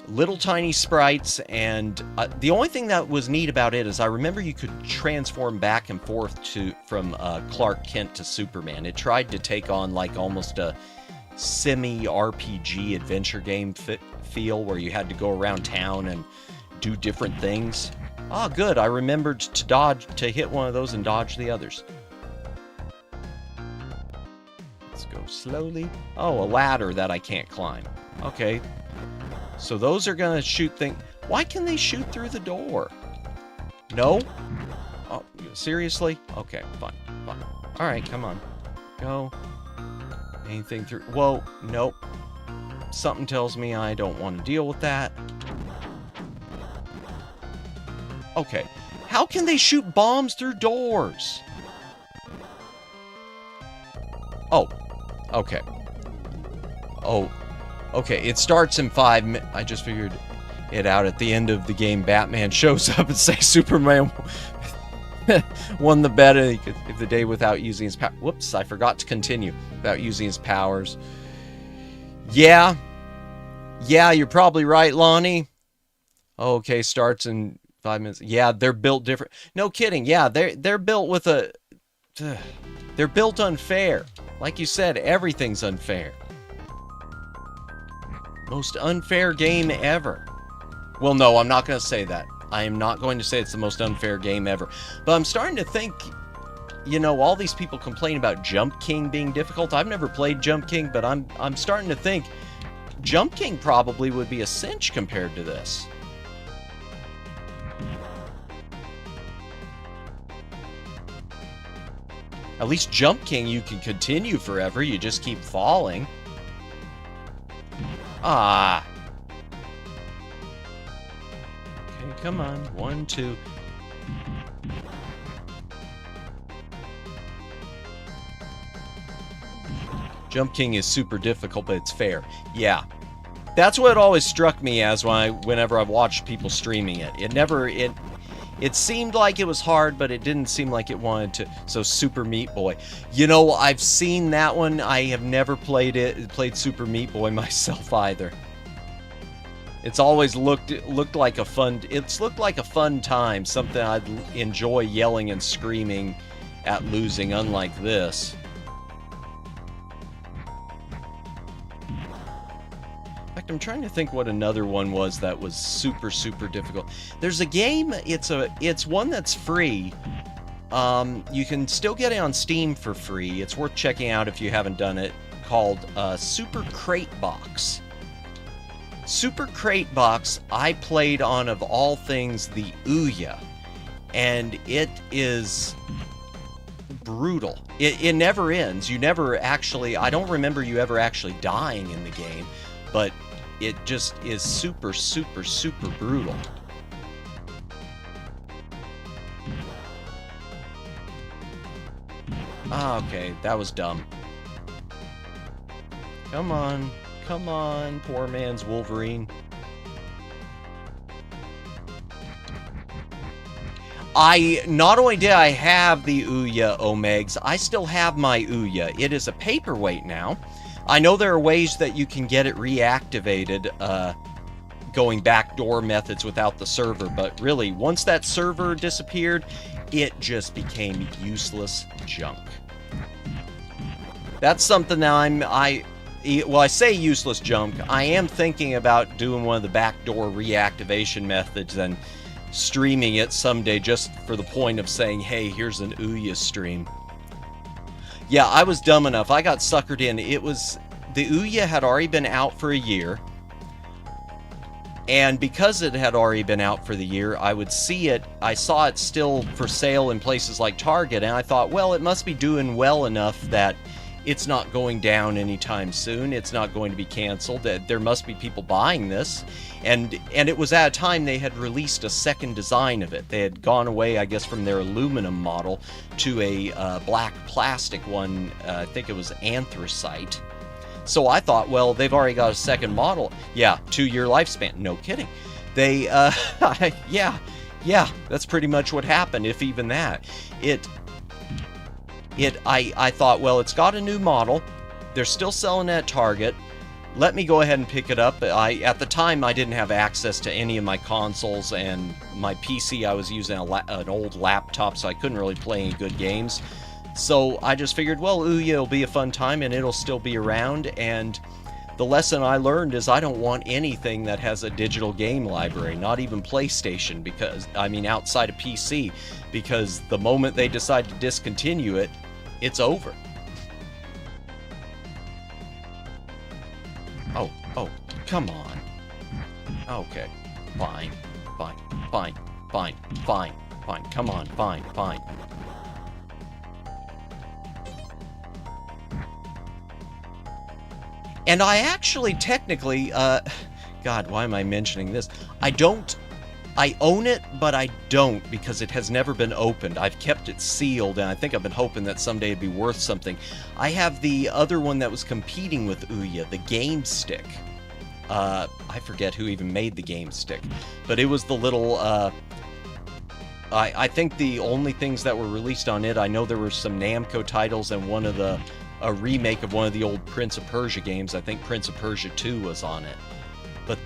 little tiny sprites, and the only thing that was neat about it is I remember you could transform back and forth from Clark Kent to Superman. It tried to take on like almost a semi-RPG adventure game feel where you had to go around town and do different things. Ah, good. I remembered to hit one of those and dodge the others. Let's go slowly. Oh, a ladder that I can't climb. Okay. So those are gonna shoot things. Why can they shoot through the door? No? Oh, seriously? Okay, fine. Alright, come on. Go. Anything through... Whoa, nope. Something tells me I don't want to deal with that. Okay. How can they shoot bombs through doors? Oh. Okay. Oh. Okay, it starts in 5 minutes. I just figured it out at the end of the game. Batman shows up and says Superman won the bet if the day without using his power. Whoops, I forgot to continue without using his powers. Yeah. Yeah, you're probably right, Lonnie. Okay, starts in 5 minutes. Yeah, they're built different. No kidding. Yeah, they're built with a... They're built unfair. Like you said, everything's unfair. Most unfair game ever. Well, no, I'm not going to say that. I am not going to say it's the most unfair game ever. But I'm starting to think, you know, all these people complain about Jump King being difficult. I've never played Jump King, but I'm starting to think Jump King probably would be a cinch compared to this. At least Jump King you can continue forever. You just keep falling. Ah. Okay, come on. 1, 2. Jump King is super difficult, but it's fair. Yeah. That's what it always struck me as whenever I've watched people streaming it. It seemed like it was hard, but it didn't seem like it wanted to. So Super Meat Boy. You know, I've seen that one. I have never played Super Meat Boy myself either. It's always looked like a fun. It's looked like a fun time, something I'd enjoy yelling and screaming at losing, unlike this. In fact, I'm trying to think what another one was that was super, super difficult. There's a game, it's one that's free. You can still get it on Steam for free. It's worth checking out if you haven't done it, called Super Crate Box. Super Crate Box, I played on, of all things, the Ouya. And it is brutal. It never ends. You never actually... I don't remember you ever actually dying in the game. But it just is super, super, super brutal. Ah, okay. That was dumb. Come on. Come on, poor man's Wolverine. Not only did I have the Ouya Omegs, I still have my Ouya. It is a paperweight now. I know there are ways that you can get it reactivated, going backdoor methods without the server. But really, once that server disappeared, it just became useless junk. That's something that I say useless junk. I am thinking about doing one of the backdoor reactivation methods and streaming it someday just for the point of saying, hey, here's an Ouya stream. Yeah, I was dumb enough. I got suckered in. The Ouya had already been out for a year. And because it had already been out for the year, I would see it. I saw it still for sale in places like Target, and I thought, well, it must be doing well enough that it's not going down anytime soon. It's not going to be canceled. There must be people buying this. And it was at a time they had released a second design of it. They had gone away, I guess, from their aluminum model to a black plastic one. I think it was anthracite. So I thought, well, they've already got a second model. Yeah, 2-year lifespan. No kidding. They, yeah, that's pretty much what happened, if even that. I thought, well, it's got a new model. They're still selling it at Target. Let me go ahead and pick it up. At the time, I didn't have access to any of my consoles, and my PC, I was using an old laptop, so I couldn't really play any good games. So I just figured, well, Ouya will be a fun time, and it'll still be around, and the lesson I learned is I don't want anything that has a digital game library, not even PlayStation, because, I mean, outside of PC, because the moment they decide to discontinue it, it's over. Oh, come on. Okay, fine. Come on, fine. And I actually technically, God, why am I mentioning this? I own it, but I don't, because it has never been opened. I've kept it sealed, and I think I've been hoping that someday it'd be worth something. I have the other one that was competing with Ouya, the Game Stick. I forget who even made the Game Stick, but it was the little, I think the only things that were released on it, I know there were some Namco titles and a remake of one of the old Prince of Persia games. I think Prince of Persia 2 was on it. But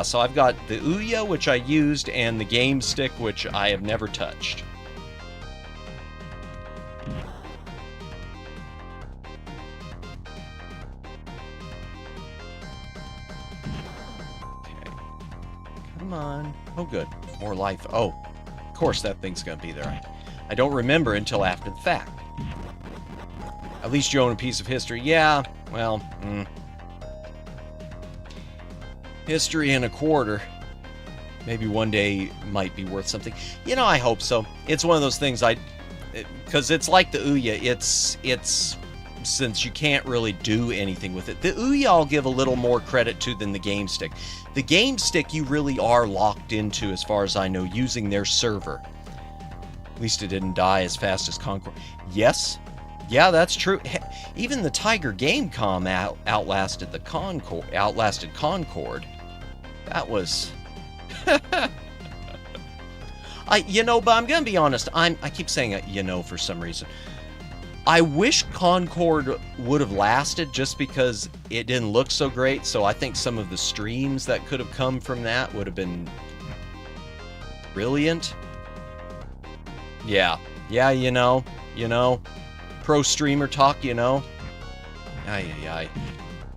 so I've got the Ouya, which I used, and the Game Stick, which I have never touched. Okay. Come on. Oh, good. More life. Oh, of course that thing's gonna be there. I don't remember until after the fact. At least you own a piece of history. Yeah, well, history and a quarter. Maybe one day might be worth something. You know, I hope so. It's one of those things because it's like the Ouya. It's since you can't really do anything with it. The Ouya I'll give a little more credit to than the Game Stick. The Game Stick you really are locked into, as far as I know, using their server. At least it didn't die as fast as Concord. Yes. Yeah, that's true. Even the Tiger Gamecom outlasted Concord. That was... but I'm gonna be honest. I keep saying for some reason. I wish Concord would have lasted just because it didn't look so great. So I think some of the streams that could have come from that would have been brilliant. Yeah, pro streamer talk, Ay.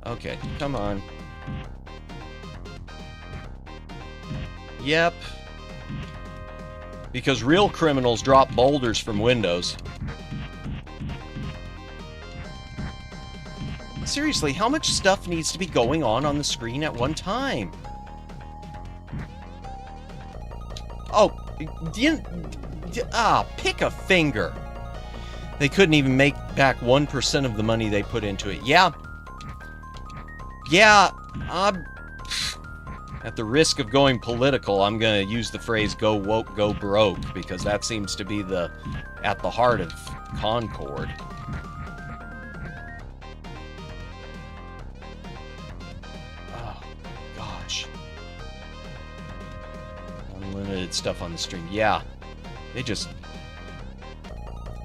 Okay, come on. Yep. Because real criminals drop boulders from windows. Seriously, how much stuff needs to be going on the screen at one time? Oh, pick a finger. They couldn't even make back 1% of the money they put into it. Yeah, at the risk of going political, I'm going to use the phrase "go woke, go broke," because that seems to be at the heart of Concord. Oh, gosh. Unlimited stuff on the stream. Yeah, they just...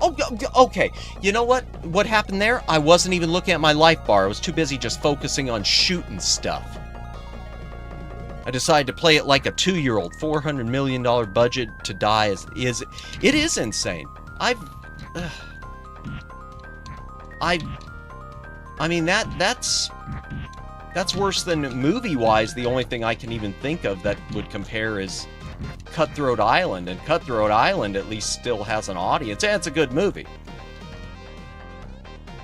Oh, okay. You know what? What happened there? I wasn't even looking at my life bar. I was too busy just focusing on shooting stuff. I decided to play it like a 2-year-old. $400 million budget to die it is insane. I mean that's worse than movie-wise. The only thing I can even think of that would compare is Cutthroat Island, and Cutthroat Island at least still has an audience. Yeah, it's a good movie.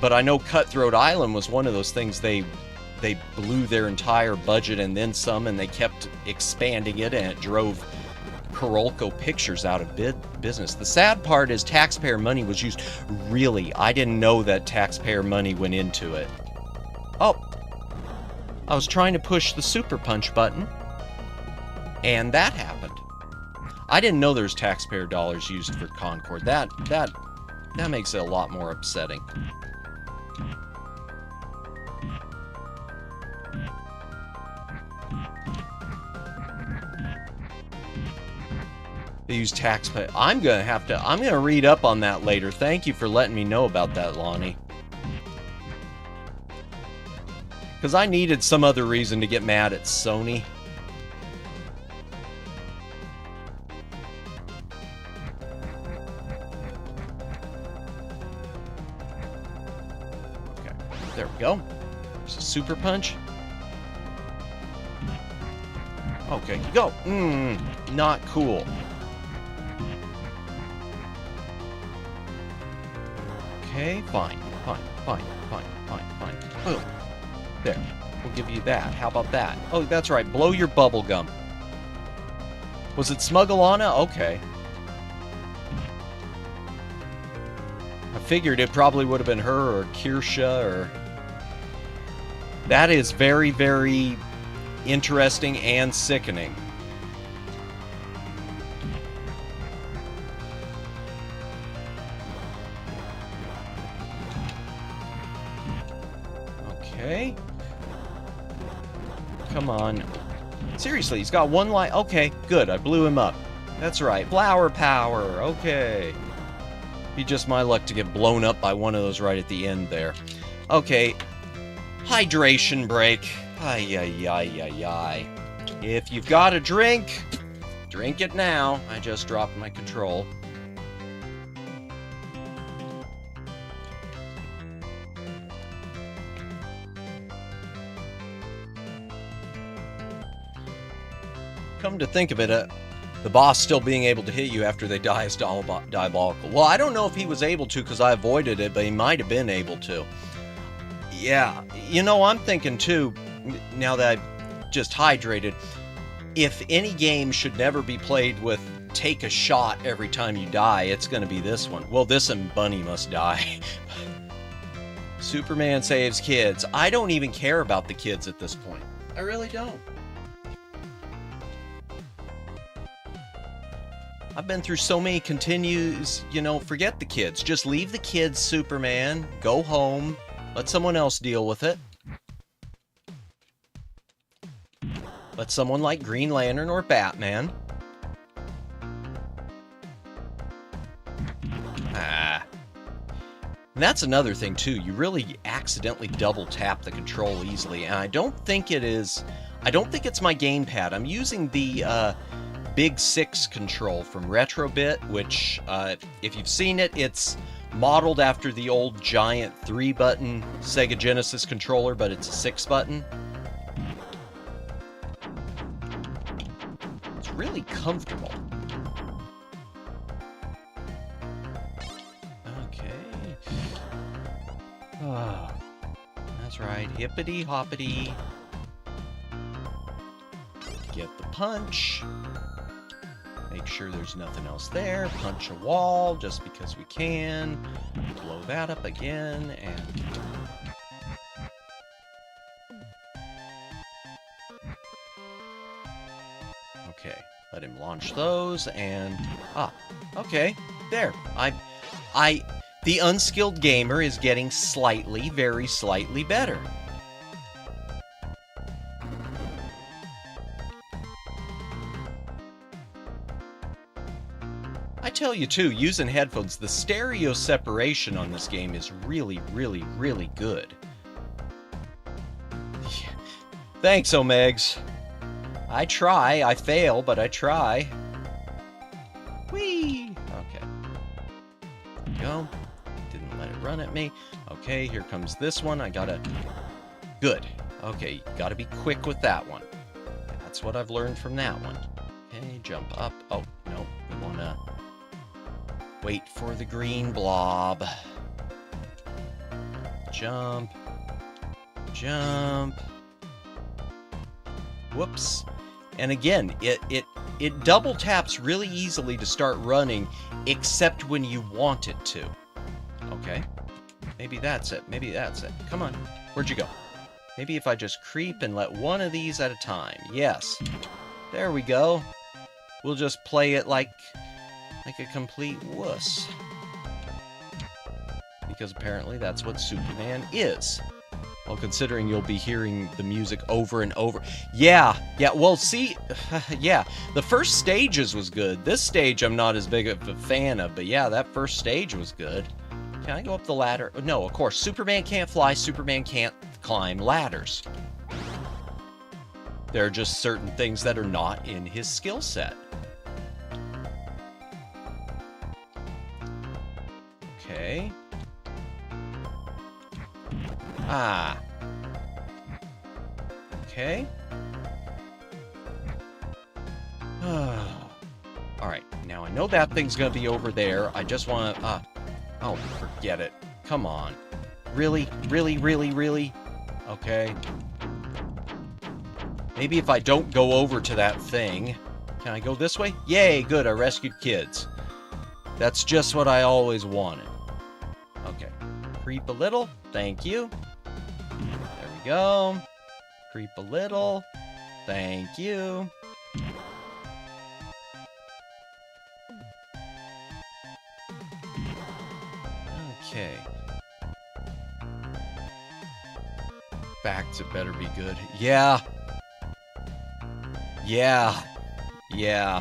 But I know Cutthroat Island was one of those things they blew their entire budget and then some, and they kept expanding it, and it drove Carolco Pictures out of business. The sad part is taxpayer money was used. Really, I didn't know that taxpayer money went into it. Oh, I was trying to push the Super Punch button, and that happened. I didn't know there's taxpayer dollars used for Concord. That makes it a lot more upsetting. They use taxpayer. I'm gonna read up on that later. Thank you for letting me know about that, Lonnie. Because I needed some other reason to get mad at Sony. Okay, there we go. There's a Super Punch. Okay, go. Not cool. Okay, fine. Boom. There. We'll give you that. How about that? Oh, that's right. Blow your bubble gum. Was it Smugglana? Okay. I figured it probably would have been her or Kirsha or... That is very, very interesting and sickening. Okay. Come on. Seriously, he's got one life. Okay, good. I blew him up. That's right. Flower power. Okay. Be just my luck to get blown up by one of those right at the end there. Okay. Hydration break. Ay. If you've got a drink, drink it now. I just dropped my control. Come to think of it, the boss still being able to hit you after they die is diabolical. Well, I don't know if he was able to because I avoided it, but he might have been able to. Yeah, you know, I'm thinking too, now that I've just hydrated, if any game should never be played with take a shot every time you die, it's going to be this one. Well, this and Bunny must die. Superman saves kids. I don't even care about the kids at this point. I really don't. I've been through so many continues, you know, forget the kids. Just leave the kids, Superman. Go home. Let someone else deal with it. Let someone like Green Lantern or Batman. And that's another thing, too. You really accidentally double tap the control easily. And I don't think it's my gamepad. I'm using the, Big 6 control from Retrobit, which, if you've seen it, it's modeled after the old giant 3-button Sega Genesis controller, but it's a 6-button. It's really comfortable. Okay. Oh, that's right. Hippity hoppity. Get the punch. Make sure there's nothing else there. Punch a wall just because we can. Blow that up again and... Okay, let him launch those and... okay, there. The unskilled gamer is getting slightly, very slightly better. I tell you too, using headphones, the stereo separation on this game is really, really, really good. Thanks, Omegs. I try. I fail, but I try. Whee! Okay. There we go. Didn't let it run at me. Okay, here comes this one. I gotta... Good. Okay, gotta be quick with that one. That's what I've learned from that one. Okay, jump up. Oh, no. We wanna... Wait for the green blob. Jump. Jump. Whoops. And again, it double taps really easily to start running, except when you want it to. Okay. Maybe that's it. Maybe that's it. Come on. Where'd you go? Maybe if I just creep and let one of these at a time. Yes. There we go. We'll just play it like a complete wuss. Because apparently that's what Superman is. Well, considering you'll be hearing the music over and over. Yeah, well, see, yeah, the first stages was good. This stage I'm not as big of a fan of, but yeah, that first stage was good. Can I go up the ladder? No, of course, Superman can't fly, Superman can't climb ladders. There are just certain things that are not in his skill set. Okay. Ah. Okay. Alright, now I know that thing's gonna be over there. I just wanna, oh, forget it. Come on. Really? Really, really, really? Okay. Maybe if I don't go over to that thing... Can I go this way? Yay, good, I rescued kids. That's just what I always wanted. Okay. Creep a little. Thank you. There we go. Creep a little. Thank you. Okay. Facts, it better be good. Yeah. Yeah. Yeah.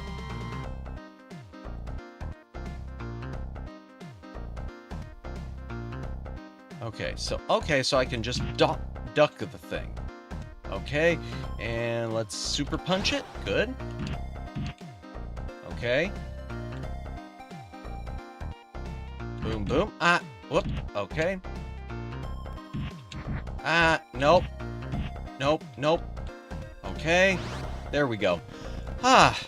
Okay, so I can just duck the thing. Okay, and let's super punch it. Good. Okay. Boom, boom. Ah, whoop. Okay. Ah, nope. Nope, nope. Okay. There we go. Ah.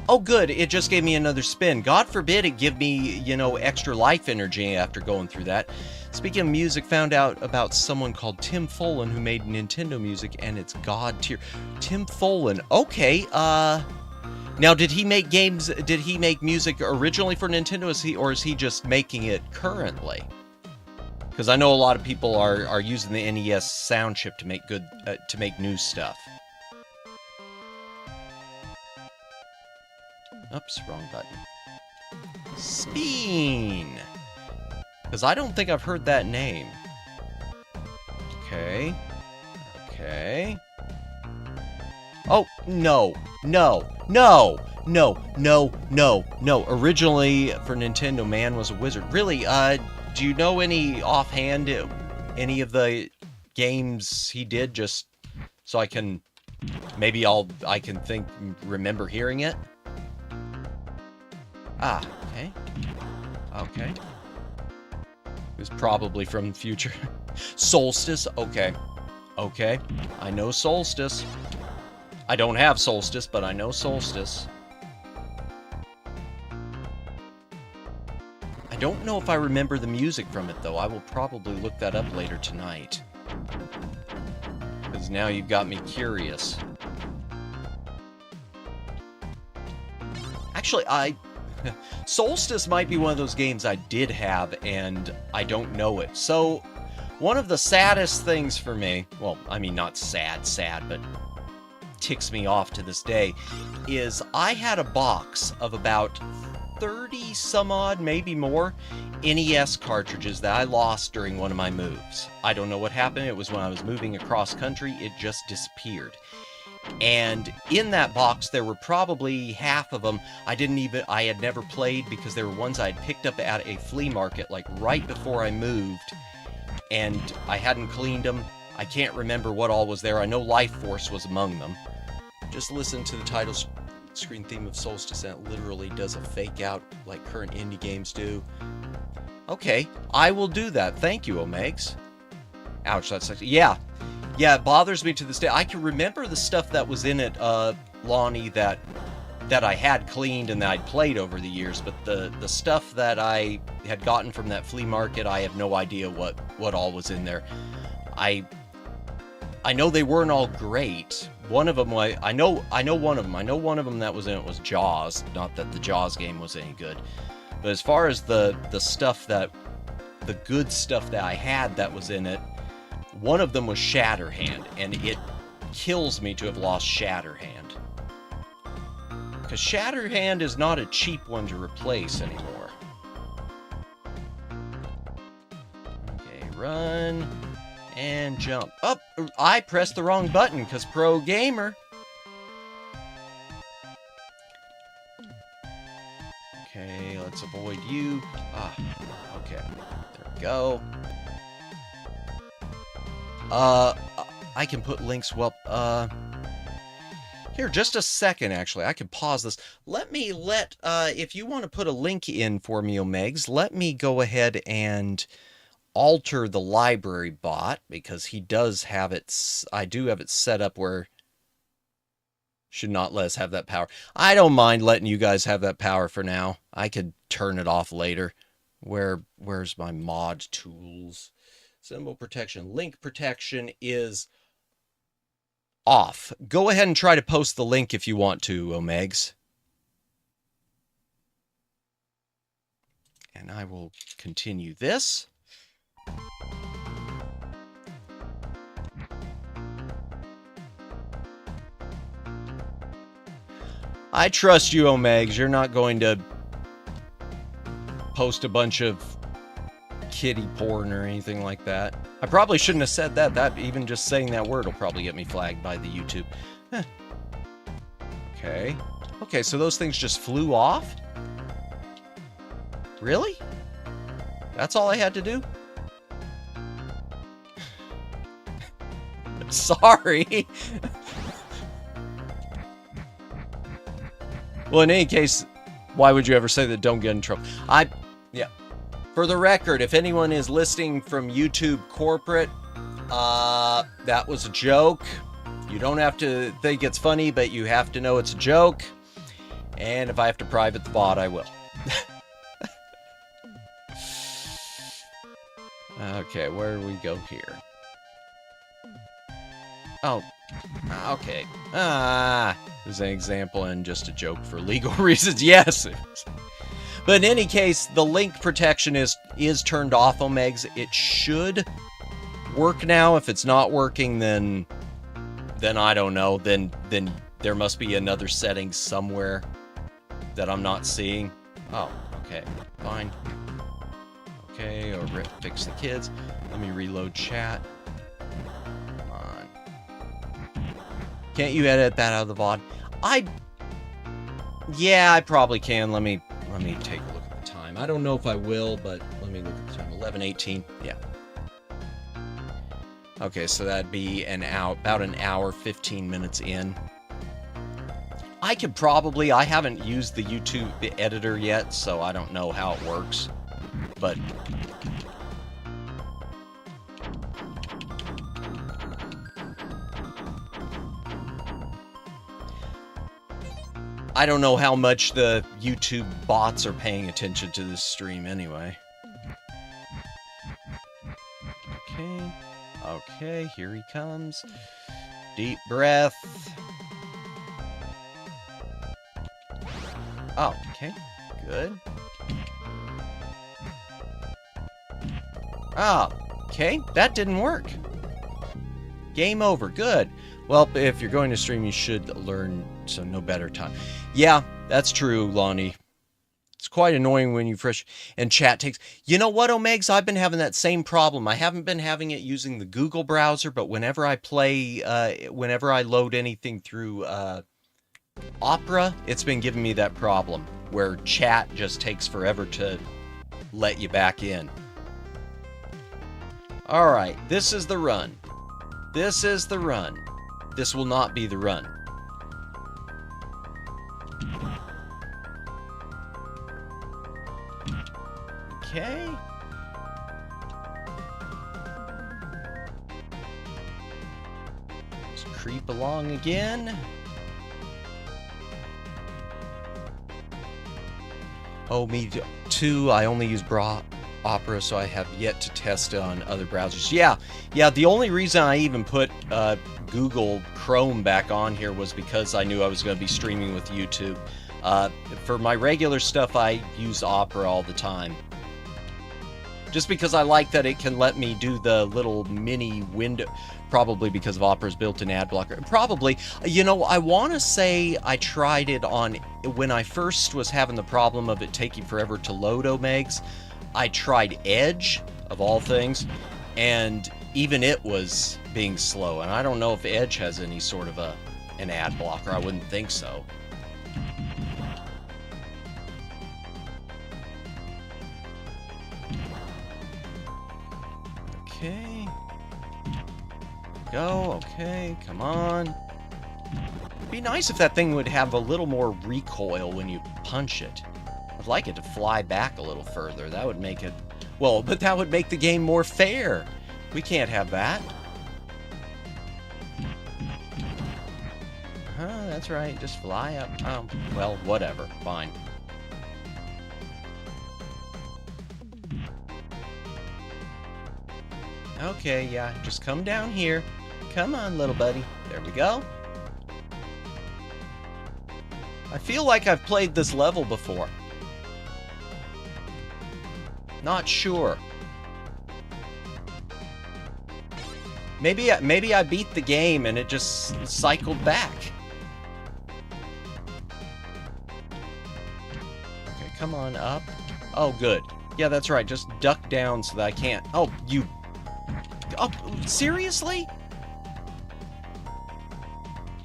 Oh, good. It just gave me another spin. God forbid it give me, you know, extra life energy after going through that. Speaking of music, found out about someone called Tim Follin who made Nintendo music, and it's God tier. Tim Follin. Okay, now did he make music originally for Nintendo, or is he just making it currently? Because I know a lot of people are using the NES sound chip to make to make new stuff. Oops, wrong button. Speen! Because I don't think I've heard that name. Okay. Okay. Oh, no. No. No! No. No. No. No. Originally, for Nintendo, man was a wizard. Really, do you know any offhand, any of the games he did, just so I can... Maybe I can remember hearing it? Ah, okay. Okay. It was probably from the future. Solstice, okay. Okay. I know Solstice. I don't have Solstice, but I know Solstice. I don't know if I remember the music from it, though. I will probably look that up later tonight. Because now you've got me curious. Actually, Solstice might be one of those games I did have, and I don't know it. So, one of the saddest things for me, well, I mean, not sad, but ticks me off to this day, is I had a box of about 30 some odd, maybe more, NES cartridges that I lost during one of my moves. I don't know what happened. It was when I was moving across country. It just disappeared. And in that box, there were probably half of them I had never played, because they were ones I had picked up at a flea market, like right before I moved, and I hadn't cleaned them, I can't remember what all was there. I know Life Force was among them. Just listen to the title screen theme of Soul's Descent. Literally does a fake out like current indie games do. Okay, I will do that. Thank you, Omegs. Ouch, that's like, yeah. Yeah, it bothers me to this day. I can remember the stuff that was in it, Lonnie, that I had cleaned and that I'd played over the years, but the stuff that I had gotten from that flea market, I have no idea what all was in there. I know they weren't all great. One of them, I know one of them. I know one of them that was in it was Jaws. Not that the Jaws game was any good, but as far as the stuff the good stuff that I had that was in it, one of them was Shatterhand, and it kills me to have lost Shatterhand. Because Shatterhand is not a cheap one to replace anymore. Okay, run and jump. Oh, I pressed the wrong button because pro gamer. Okay, let's avoid you. Ah, okay. There we go. I can put links, well, here, just a second, actually. I can pause this. If you want to put a link in for me, Omegs, let me go ahead and alter the library bot, because he does have it, I do have it set up where should not let us have that power. I don't mind letting you guys have that power for now. I could turn it off later. Where's my mod tools? Symbol protection. Link protection is off. Go ahead and try to post the link if you want to, Omegs. And I will continue this. I trust you, Omegs. You're not going to post a bunch of kitty porn or anything like that. I probably shouldn't have said that. Even just saying that word will probably get me flagged by the YouTube. Huh. Okay. Okay, so those things just flew off? Really? That's all I had to do? Sorry. Well, in any case, why would you ever say that? Don't get in trouble? Yeah. For the record, if anyone is listening from YouTube corporate, that was a joke. You don't have to think it's funny, but you have to know it's a joke. And if I have to private the bot, I will. Okay, where do we go here? Oh, okay. There's an example and just a joke for legal reasons. Yes. But in any case, the link protection is turned off, Omegs. It should work now. If it's not working, then I don't know. Then there must be another setting somewhere that I'm not seeing. Oh, okay. Fine. Okay, or fix the kids. Let me reload chat. Come on. Can't you edit that out of the VOD? Yeah, I probably can. Let me take a look at the time. I don't know if I will, but let me look at the time. 11:18. Yeah. Okay, so that'd be about an hour, 15 minutes in. I haven't used the YouTube editor yet, so I don't know how it works. But I don't know how much the YouTube bots are paying attention to this stream anyway. Okay, here he comes. Deep breath. Oh, okay, good. Ah, okay, that didn't work. Game over, good. Well, if you're going to stream, you should learn, so no better time. Yeah, that's true, Lonnie. It's quite annoying when you and chat takes... You know what, Omegs? I've been having that same problem. I haven't been having it using the Google browser, but whenever I play, whenever I load anything through Opera, it's been giving me that problem, where chat just takes forever to let you back in. Alright, this is the run. This is the run. This will not be the run. Okay. Just creep along again. Oh, me too. I only use Opera, so I have yet to test it on other browsers. Yeah, the only reason I even put Google Chrome back on here was because I knew I was going to be streaming with YouTube. For my regular stuff, I use Opera all the time. Just because I like that it can let me do the little mini window, probably because of Opera's built-in ad blocker. Probably, you know, I want to say I tried it on, when I first was having the problem of it taking forever to load Omegs, I tried Edge, of all things, and even it was being slow. And I don't know if Edge has any sort of an ad blocker. I wouldn't think so. Okay. Go. Okay, come on. It'd be nice if that thing would have a little more recoil when you punch it. I'd like it to fly back a little further. That would make it... Well, but that would make the game more fair. We can't have that. That's right. Just fly up. Oh, well, whatever. Fine. Okay, yeah. Just come down here. Come on, little buddy. There we go. I feel like I've played this level before. Not sure. Maybe I beat the game and it just cycled back. Okay, come on up. Oh, good. Yeah, that's right. Just duck down so that I can't... Oh, you... Oh, seriously?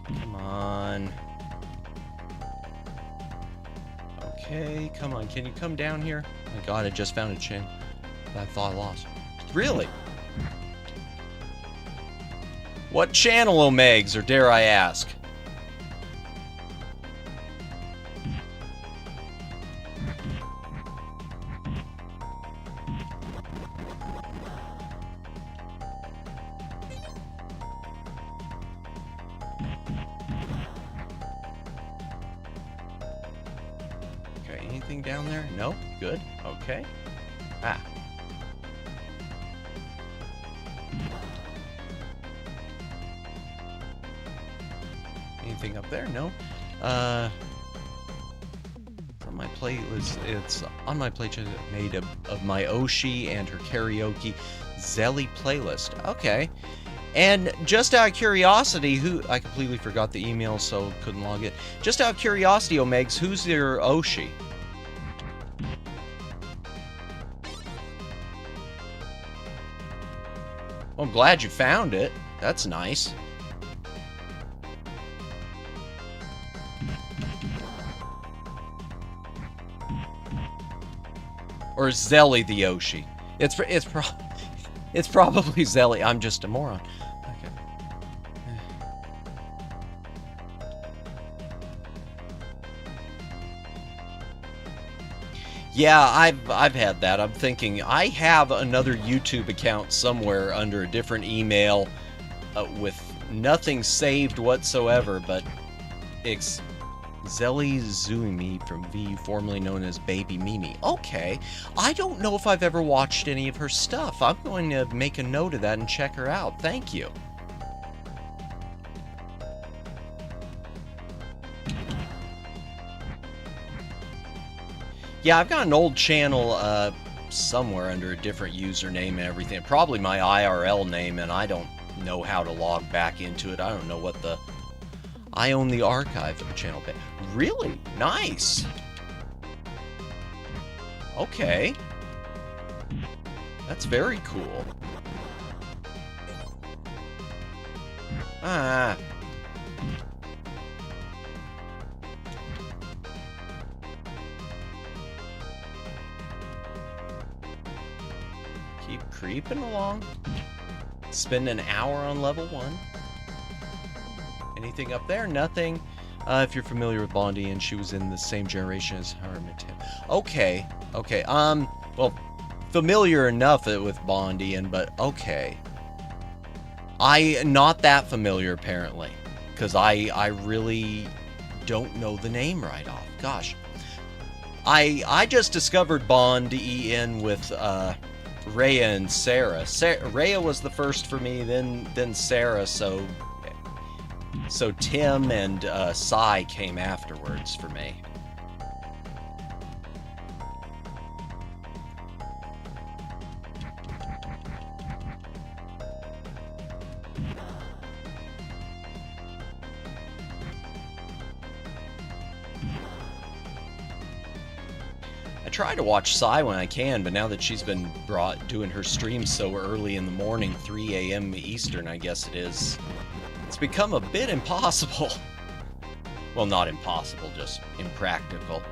Come on. Okay, come on. Can you come down here? Oh my god, I just found a channel that I thought I lost. Really? What channel, Omegs, or dare I ask? Okay, anything down there? No? Good. Okay. Ah. Anything up there? No. From my playlist, it's on my playlist made of my Oshi and her karaoke Zelly playlist. Okay. And just out of curiosity, I completely forgot the email, so couldn't log it. Just out of curiosity, Omegs, who's your Oshi? Well, I'm glad you found it. That's nice. Or is Zelly the Oshi? It's probably Zelly. I'm just a moron. Okay. Yeah, I've had that. I'm thinking I have another YouTube account somewhere under a different email with nothing saved whatsoever, but it's Zelly Zuimi from V, formerly known as Baby Mimi. Okay, I don't know if I've ever watched any of her stuff. I'm going to make a note of that and check her out. Thank you. Yeah, I've got an old channel somewhere under a different username and everything. Probably my IRL name, and I don't know how to log back into it. I don't know what the... I own the archive of the channel. Really? Nice. Okay. That's very cool. Ah. Keep creeping along. Spend an hour on level 1. Anything up there? Nothing. If you're familiar with Bondi, and she was in the same generation as Hermiton. Okay. Okay. Well, familiar enough with Bondi, but okay. Not that familiar, apparently. Because I really don't know the name right off. Gosh. I just discovered Bondi with Rhea and Sarah. Rhea was the first for me, then Sarah, so Tim and Sai came afterwards for me. I try to watch Sai when I can, but now that she's been doing her streams so early in the morning, 3 a.m. Eastern, I guess it is, it's become a bit impossible. Well, not impossible, just impractical.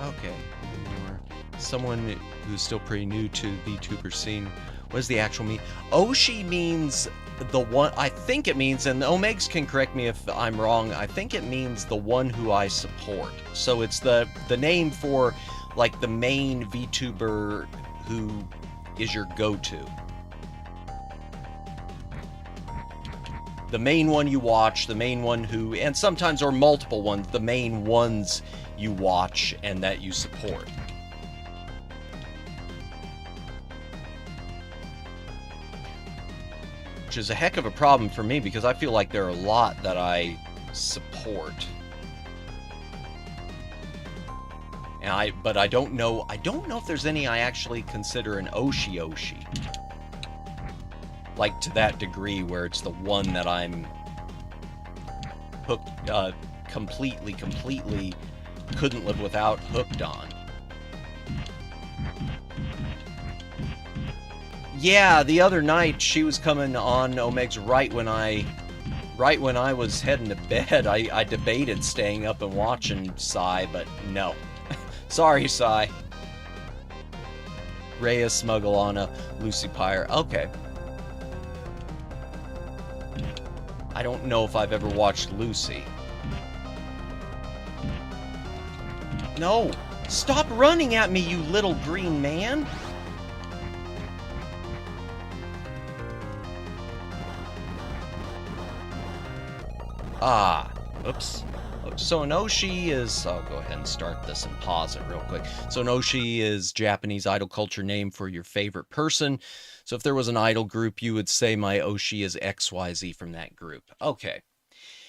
Okay, someone who's still pretty new to the VTuber scene. What is the actual mean? Oshi means the one, I think it means, and Omegs can correct me if I'm wrong, I think it means the one who I support. So it's the name for, like, the main VTuber who is your go-to. The main one you watch, the main one who, and sometimes or multiple ones, the main ones you watch and that you support. Which is a heck of a problem for me because I feel like there are a lot that I support. And but I don't know if there's any I actually consider an Oshi. Like to that degree where it's the one that I'm hooked, completely couldn't live without, hooked on. Yeah, the other night she was coming on Omegs right when I was heading to bed. I debated staying up and watching Sai, but no. Sorry, Sai. Rhea, Smugglana, Lucy Pyre. Okay. I don't know if I've ever watched Lucy. No! Stop running at me, you little green man! Ah, oops. So an Oshi is, I'll go ahead and start this and pause it real quick. So an Oshi is Japanese idol culture name for your favorite person. So if there was an idol group, you would say my Oshi is XYZ from that group. Okay.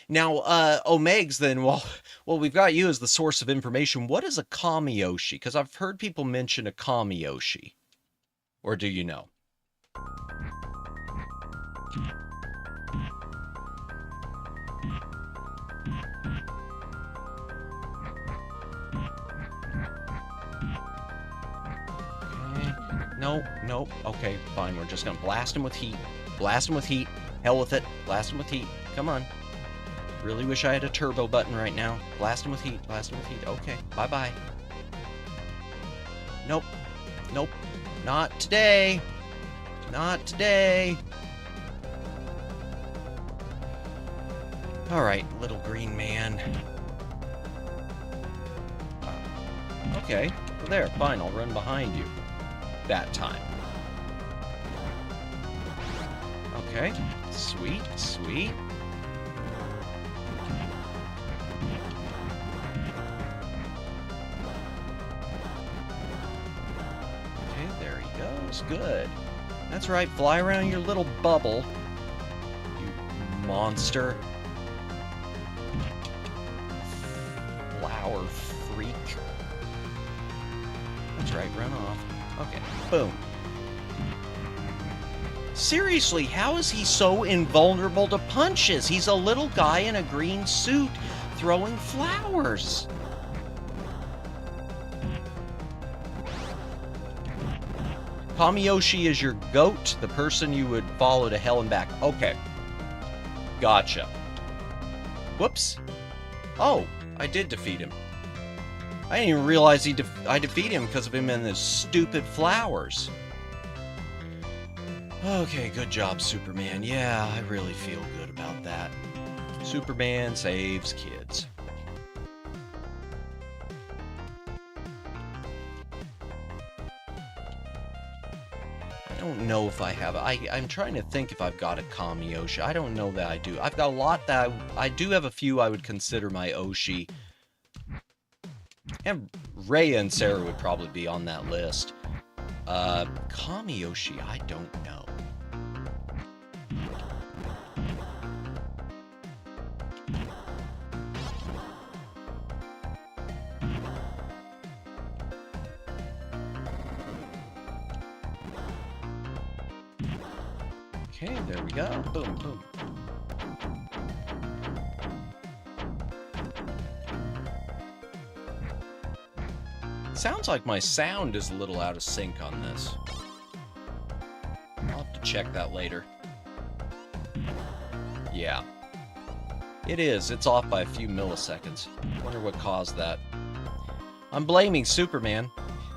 Now, Omegs, then, well, we've got you as the source of information. What is a Kami Oshi? Because I've heard people mention a Kami Oshi. Or do you know? Nope. Okay, fine. We're just gonna blast him with heat. Blast him with heat. Hell with it. Blast him with heat. Come on. Really wish I had a turbo button right now. Blast him with heat. Blast him with heat. Okay, bye-bye. Nope. Not today. Not today. Alright, little green man. Okay, there, fine, I'll run behind you. That time. Okay, sweet. Okay, there he goes. Good. That's right, fly around your little bubble. You monster. Flower freak. That's right, run off. Okay, boom. Seriously, how is he so invulnerable to punches? He's a little guy in a green suit throwing flowers. Kamiyoshi is your goat, the person you would follow to hell and back. Okay. Gotcha. Whoops. Oh, I did defeat him. I didn't even realize I defeat him because of him and his stupid flowers. Okay, good job, Superman. Yeah, I really feel good about that. Superman saves kids. I don't know if I have. I'm trying to think if I've got a Kami Oshi. I don't know that I do. I've got a lot that I do have a few I would consider my Oshi. And Rhea and Sarah would probably be on that list. Kami Oshi, I don't know. Okay, there we go. Boom, boom. Sounds like my sound is a little out of sync on this. I'll have to check that later. Yeah. It is. It's off by a few milliseconds. Wonder what caused that. I'm blaming Superman.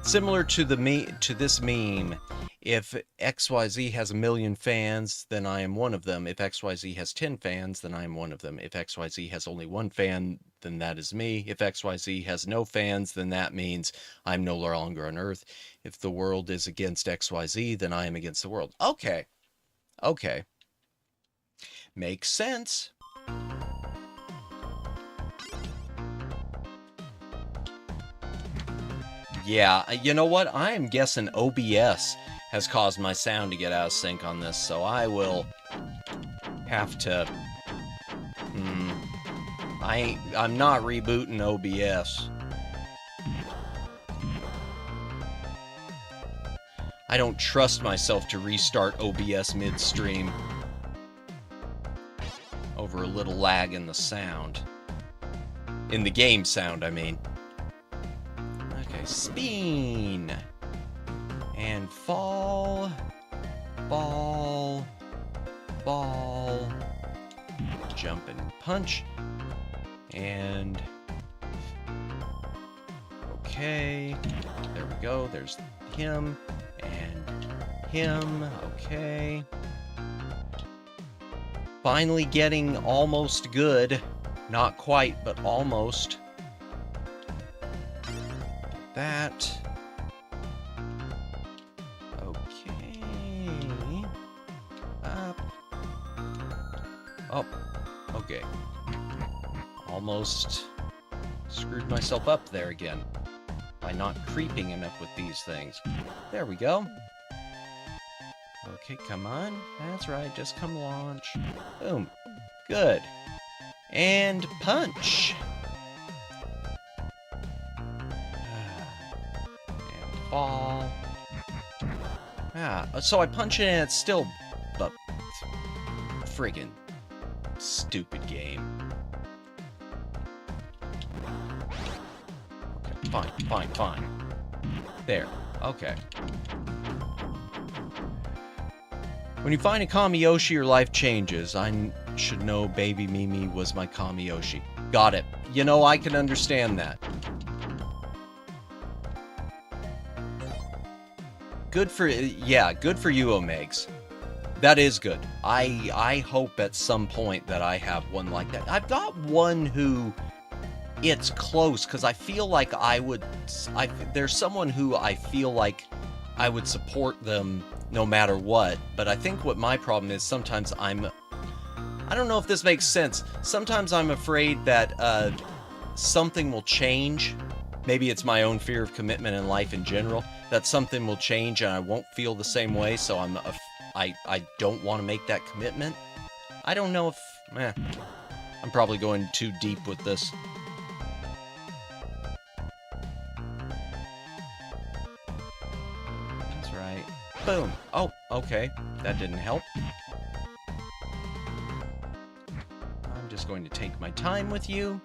Similar to this meme. If XYZ has 1 million fans, then I am one of them. If XYZ has 10 fans, then I am one of them. If XYZ has only 1 fan, then that is me. If XYZ has no fans, then that means I'm no longer on Earth. If the world is against XYZ, then I am against the world. Okay. Okay. Makes sense. Yeah, you know what? I am guessing OBS has caused my sound to get out of sync on this, so I will have to... I'm not rebooting OBS. I don't trust myself to restart OBS midstream over a little lag in the sound. In the game sound, I mean. Okay, spin! And fall, ball, ball, jump and punch, and okay, there we go, there's him, and him, okay. Finally getting almost good, not quite, but almost. That. Oh, okay. Almost screwed myself up there again by not creeping enough with these things. There we go. Okay, come on. That's right, just come launch. Boom. Good. And punch. And fall. Ah, so I punch it and it's still... but friggin' stupid game. Okay, fine, fine, fine. There. Okay. When you find a Kami Yoshi, your life changes. I should know Baby Mimi was my Kami Yoshi. Got it. You know, I can understand that. Good for... yeah, good for you, Omegs. That is good. I hope at some point that I have one like that. I've got one who... it's close, because I feel like I would... there's someone who I feel like I would support them no matter what, but I think what my problem is, sometimes I don't know if this makes sense. Sometimes I'm afraid that something will change. Maybe it's my own fear of commitment in life in general, that something will change and I won't feel the same way, so I don't want to make that commitment. I don't know if... I'm probably going too deep with this. That's right. Boom. Oh, okay. That didn't help. I'm just going to take my time with you.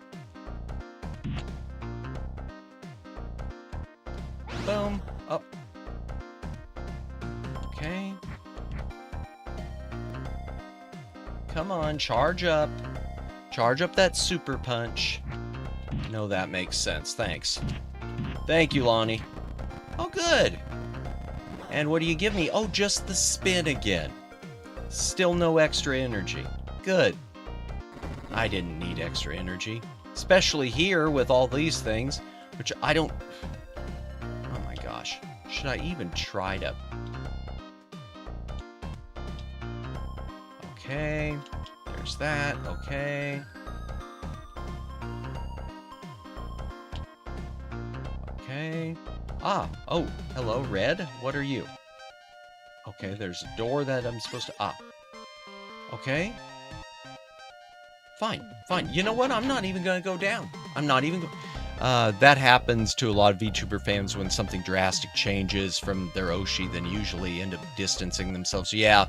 Boom. Up. Okay. Come on, charge up. Charge up that super punch. No, that makes sense. Thanks. Thank you, Lonnie. Oh, good. And what do you give me? Oh, just the spin again. Still no extra energy. Good. I didn't need extra energy. Especially here with all these things, which I don't... Oh my gosh. Should I even try to... Okay. There's that. Okay. Okay. Ah. Oh, hello, Red. What are you? Okay, there's a door that I'm supposed to... Ah. Okay. Fine, fine. You know what? I'm not even going to go down. I'm not even going... that happens to a lot of VTuber fans when something drastic changes from their Oshi, then usually end up distancing themselves. Yeah.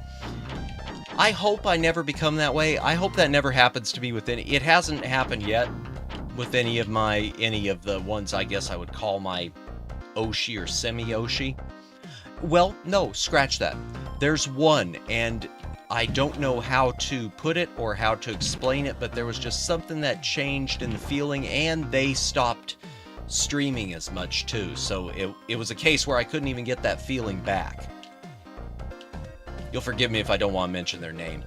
I hope I never become that way. I hope that never happens to me with any... It hasn't happened yet with any of the ones I guess I would call my Oshi or semi-Oshi. Well, no, scratch that. There's one, and I don't know how to put it or how to explain it, but there was just something that changed in the feeling, and they stopped streaming as much too. So it was a case where I couldn't even get that feeling back. You'll forgive me if I don't want to mention their name.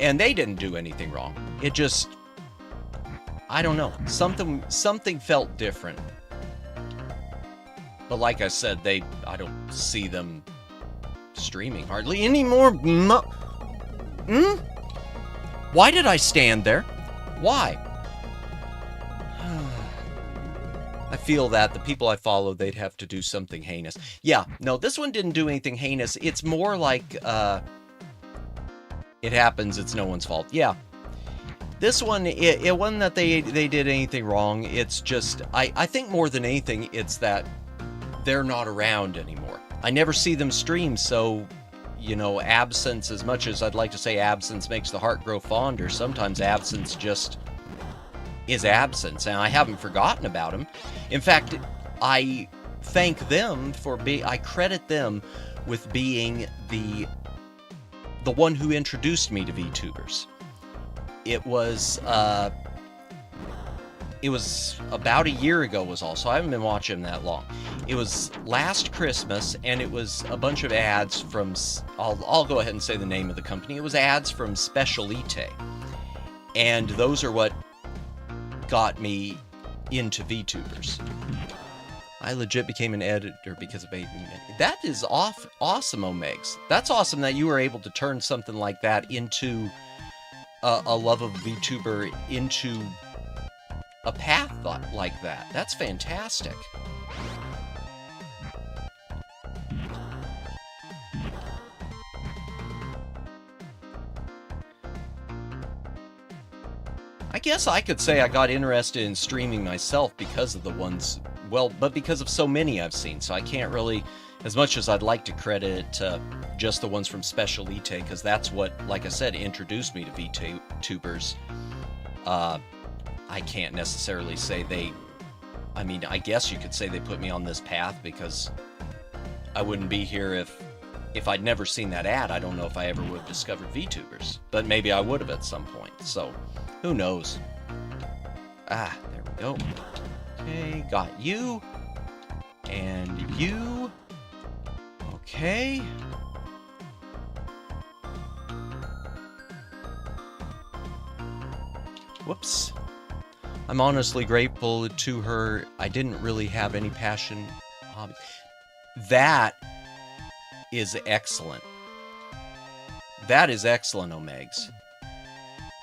And they didn't do anything wrong. It just... I don't know. Something felt different. But like I said, I don't see them streaming hardly anymore. Why did I stand there? Why? I feel that the people I follow, they'd have to do something heinous. Yeah, no, this one didn't do anything heinous. It's more like, it happens, it's no one's fault. Yeah. This one, it wasn't that they did anything wrong. It's just, I think more than anything, it's that they're not around anymore. I never see them stream, so, you know, absence, as much as I'd like to say absence makes the heart grow fonder, sometimes absence just is absence, and I haven't forgotten about them. In fact, I thank them for I credit them with being the one who introduced me to VTubers. It was about a year ago was all, so I haven't been watching them that long. It was last Christmas, and it was a bunch of ads from, I'll go ahead and say the name of the company. It was ads from Specialite, and those are what got me into VTubers. I legit became an editor because of Baby Minnie. That is awesome, Omegs. That's awesome that you were able to turn something like that into a love of VTuber into a path like that. That's fantastic. I guess I could say I got interested in streaming myself because of the ones, well, but because of so many I've seen, so I can't really, as much as I'd like to credit it to just the ones from Specialite, because that's what, like I said, introduced me to VTubers. I can't necessarily say I mean, I guess you could say they put me on this path, because I wouldn't be here if I'd never seen that ad. I don't know if I ever would have discovered VTubers, but maybe I would have at some point, so who knows. Ah, there we go. Okay, got you. And you. Okay. Whoops. I'm honestly grateful to her. I didn't really have any passion hobby. That is excellent. That is excellent, Omegs.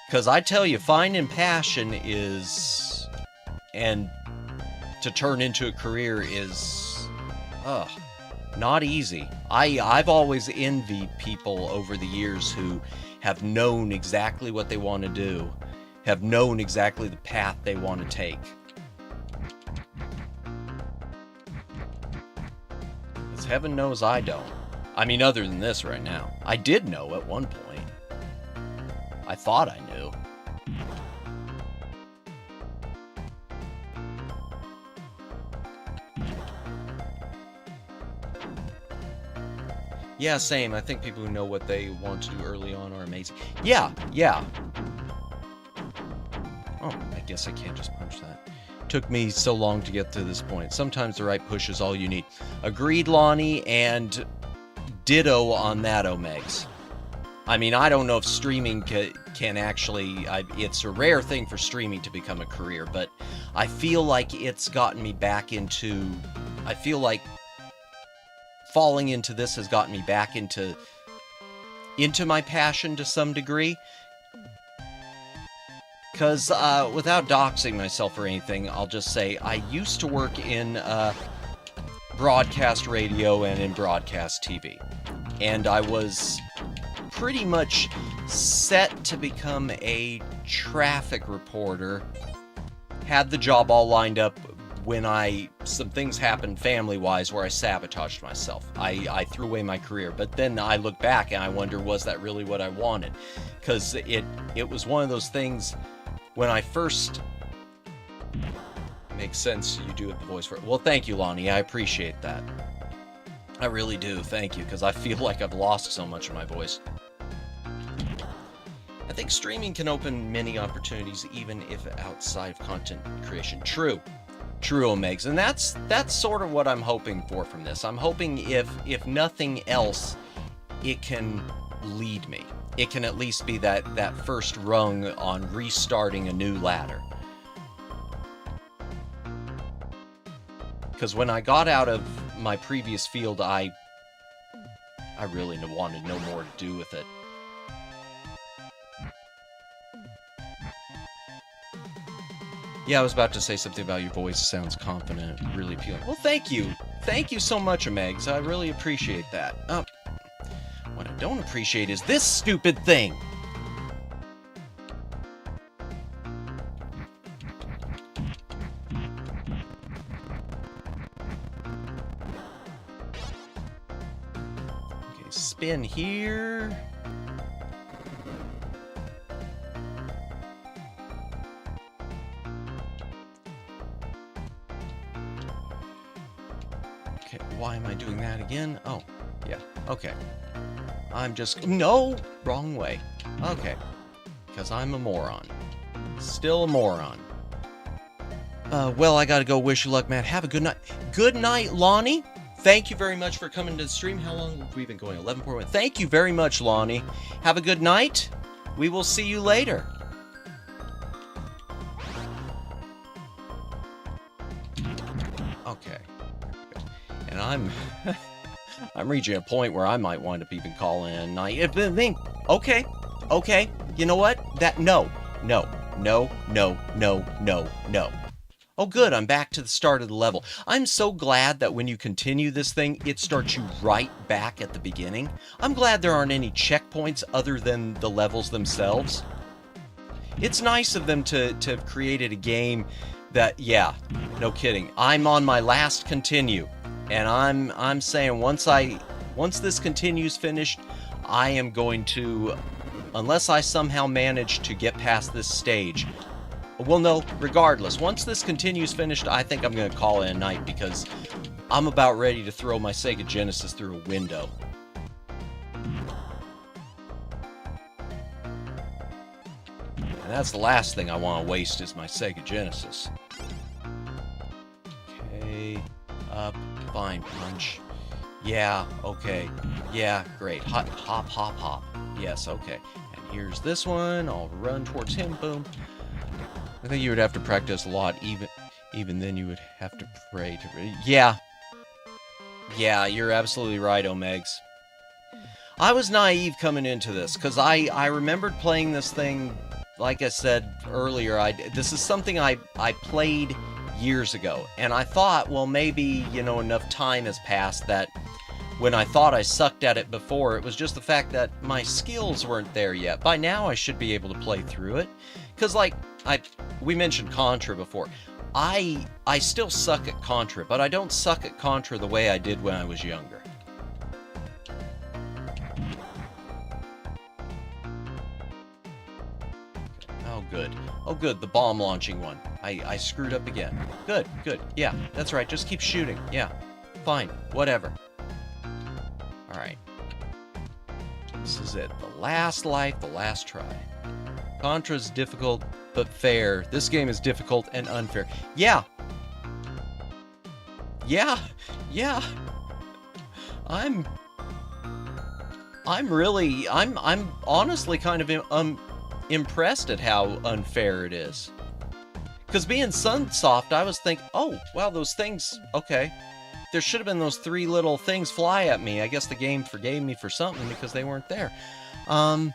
Because I tell you, finding passion is... and to turn into a career is... not easy. I've always envied people over the years who have known exactly what they want to do, have known exactly the path they want to take. Because heaven knows I don't. I mean, other than this right now. I did know at one point. I thought I knew. Yeah, same. I think people who know what they want to do early on are amazing. Yeah, yeah. Oh, I guess I can't just punch that. took me so long to get to this point. Sometimes the right push is all you need. Agreed, Lonnie, and ditto on that, Omegs. I mean, I don't know if streaming can actually... it's a rare thing for streaming to become a career, but I feel like it's gotten me back into... I feel like falling into this has gotten me back into my passion to some degree. Because, without doxing myself or anything, I'll just say I used to work in broadcast radio and in broadcast TV. And I was pretty much set to become a traffic reporter. Had the job all lined up when some things happened family-wise where I sabotaged myself. I threw away my career. But then I look back and I wonder, was that really what I wanted? Because it was one of those things... When I first... Makes sense you do it the voice for it. Well, thank you, Lonnie. I appreciate that. I really do. Thank you, because I feel like I've lost so much of my voice. I think streaming can open many opportunities, even if outside of content creation. True. True, Omegs. And that's sort of what I'm hoping for from this. I'm hoping if nothing else, it can lead me. It can at least be that first rung on restarting a new ladder. Because when I got out of my previous field, I really wanted no more to do with it. Yeah, I was about to say something about your voice sounds confident, really appealing. Well, thank you. Thank you so much, Megs. I really appreciate that. What I don't appreciate is this stupid thing. Okay, spin here. Okay, why am I doing that again? Oh, yeah, okay. I'm just... No! Wrong way. Okay. Because I'm a moron. Still a moron. Well, I gotta go. Wish you luck, man. Have a good night. Good night, Lonnie. Thank you very much for coming to the stream. How long have we been going? 11.1. Thank you very much, Lonnie. Have a good night. We will see you later. Okay. And I'm reaching a point where I might wind up even calling in a night. Okay. You know what? No. Oh, good. I'm back to the start of the level. I'm so glad that when you continue this thing, it starts you right back at the beginning. I'm glad there aren't any checkpoints other than the levels themselves. It's nice of them to have created a game that, yeah, no kidding. I'm on my last continue. And I'm saying once this continue's finished, I am going to, unless I somehow manage to get past this stage. Well, no, regardless. Once this continue's finished, I think I'm going to call it a night because I'm about ready to throw my Sega Genesis through a window. And that's the last thing I want to waste is my Sega Genesis. Okay, up. Fine, punch. Yeah, okay. Yeah, great. Hop, hop, hop, hop. Yes, okay. And here's this one. I'll run towards him. Boom. I think you would have to practice a lot. Even then, you would have to pray to... Yeah. Yeah, you're absolutely right, Omegs. I was naive coming into this, because I remembered playing this thing, like I said earlier, this is something I played years ago, and I thought, well, maybe, you know, enough time has passed that when I thought I sucked at it before, it was just the fact that my skills weren't there yet. By now, I should be able to play through it, because, like, we mentioned Contra before. I still suck at Contra, but I don't suck at Contra the way I did when I was younger. Oh, good. Oh, good, the bomb launching one. I screwed up again. Good, good. Yeah, that's right. Just keep shooting. Yeah. Fine. Whatever. Alright. This is it. The last life, the last try. Contra's difficult but fair. This game is difficult and unfair. Yeah. Yeah. Yeah. I'm honestly kind of impressed at how unfair it is. Because being Sunsoft, I was thinking, oh, wow, those things, okay. There should have been those 3 little things fly at me. I guess the game forgave me for something because they weren't there. I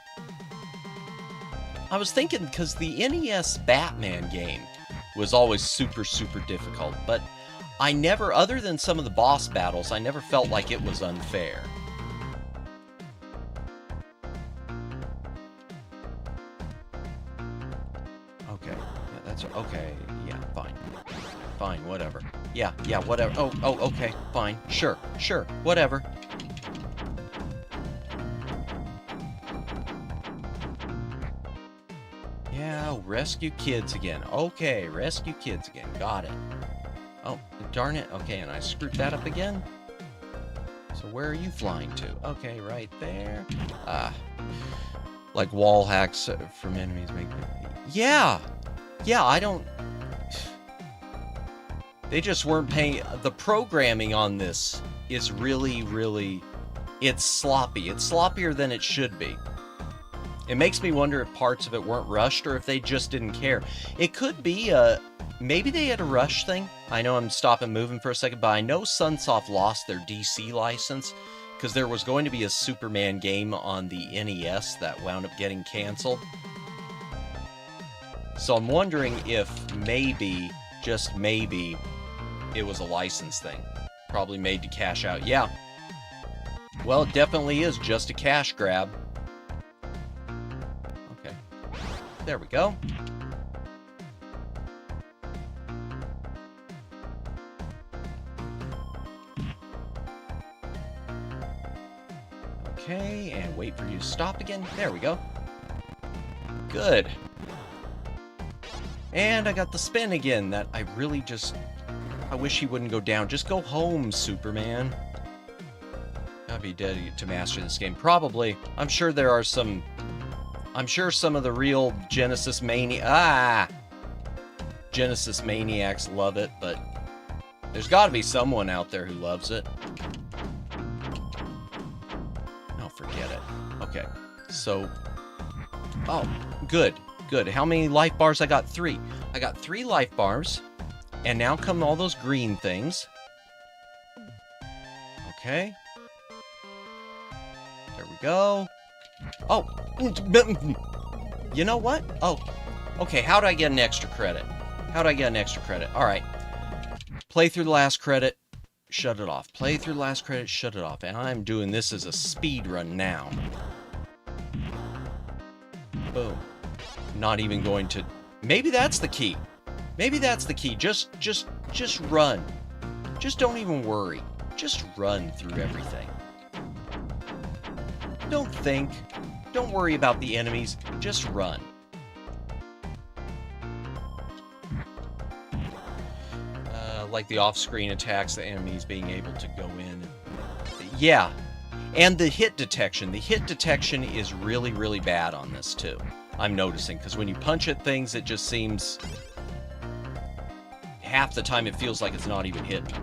was thinking, because the NES Batman game was always super, super difficult, but I never, other than some of the boss battles, I never felt like it was unfair. Okay, yeah, that's, okay, yeah, fine. Fine, whatever. Yeah, whatever. Oh, okay, fine. Sure, whatever. Yeah, rescue kids again. Okay, rescue kids again. Got it. Oh, darn it. Okay, and I screwed that up again. So where are you flying to? Okay, right there. Like wall hacks from enemies make... Yeah, I don't... They just weren't paying... The programming on this is really, really... It's sloppy. It's sloppier than it should be. It makes me wonder if parts of it weren't rushed or if they just didn't care. It could be, maybe they had a rush thing. I know I'm stopping moving for a second, but I know Sunsoft lost their DC license because there was going to be a Superman game on the NES that wound up getting canceled. So I'm wondering if maybe, just maybe, it was a license thing. Probably made to cash out. Yeah. Well, it definitely is just a cash grab. Okay. There we go. Okay, and wait for you to stop again. There we go. Good. And I got the spin again that I really just... I wish he wouldn't go down. Just go home, Superman. I'd be dead to master this game. Probably. I'm sure there are some... I'm sure some of the real Genesis Genesis maniacs love it, but there's got to be someone out there who loves it. Oh, forget it. Okay, so... Oh, good. Good. How many life bars? I got 3. I got 3 life bars. And now come all those green things. Okay. There we go. Oh. You know what? Oh. Okay, how do I get an extra credit? How do I get an extra credit? Alright. Play through the last credit. Shut it off. Play through the last credit. Shut it off. And I'm doing this as a speed run now. Boom. Not even going to... Maybe that's the key. Maybe that's the key. Just run. Just don't even worry. Just run through everything. Don't think. Don't worry about the enemies. Just run. Like the off-screen attacks, the enemies being able to go in. Yeah. And the hit detection. The hit detection is really, really bad on this, too. I'm noticing, because when you punch at things, it just seems... half the time it feels like it's not even hitting.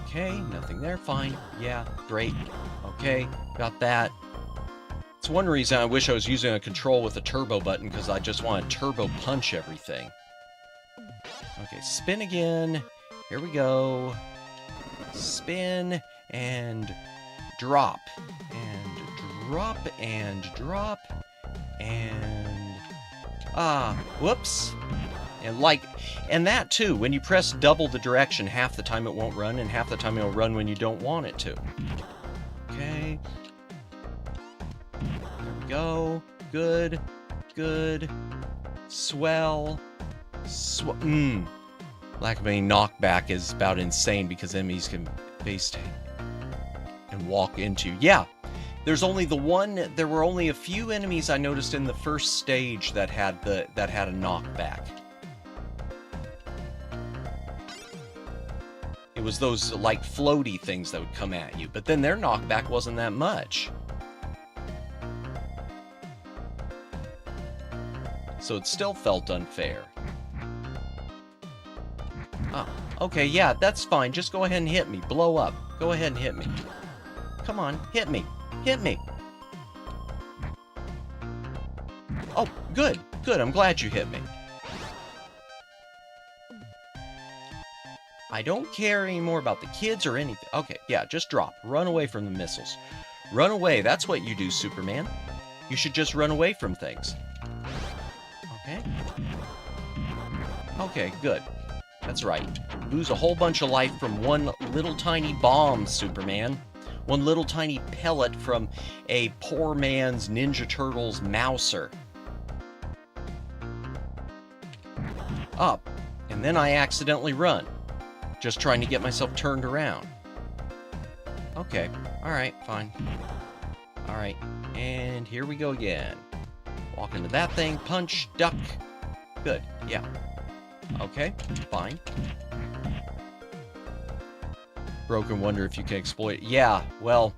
Okay, nothing there. Fine. Yeah, great. Okay, got that. It's one reason I wish I was using a control with a turbo button, because I just want to turbo punch everything. Okay, spin again. Here we go. Spin and drop. And drop and drop. And... whoops. And that too, when you press double the direction, half the time it won't run, and half the time it'll run when you don't want it to. Okay. There we go. Good. Good. Swell. Lack of any knockback is about insane because enemies can base and walk into. Yeah. There's only the one. There were only a few enemies I noticed in the first stage that had a knockback. It was those like floaty things that would come at you, but then their knockback wasn't that much. so it still felt unfair. Oh, okay, yeah, that's fine. Just go ahead and hit me. Blow up. Go ahead and hit me. Come on, hit me. Hit me. Oh, good. Good, I'm glad you hit me. I don't care anymore about the kids or anything. Okay, yeah, just drop. Run away from the missiles. Run away. That's what you do, Superman. You should just run away from things. Okay. Okay, good. That's right. Lose a whole bunch of life from one little tiny bomb, Superman. One little tiny pellet from a poor man's Ninja Turtles mouser. Up. And then I accidentally run. Just trying to get myself turned around. Okay. Alright, fine. Alright. And here we go again. Walk into that thing. Punch. Duck. Good. Yeah. Okay. Fine. Broken, wonder if you can exploit it. Yeah, well,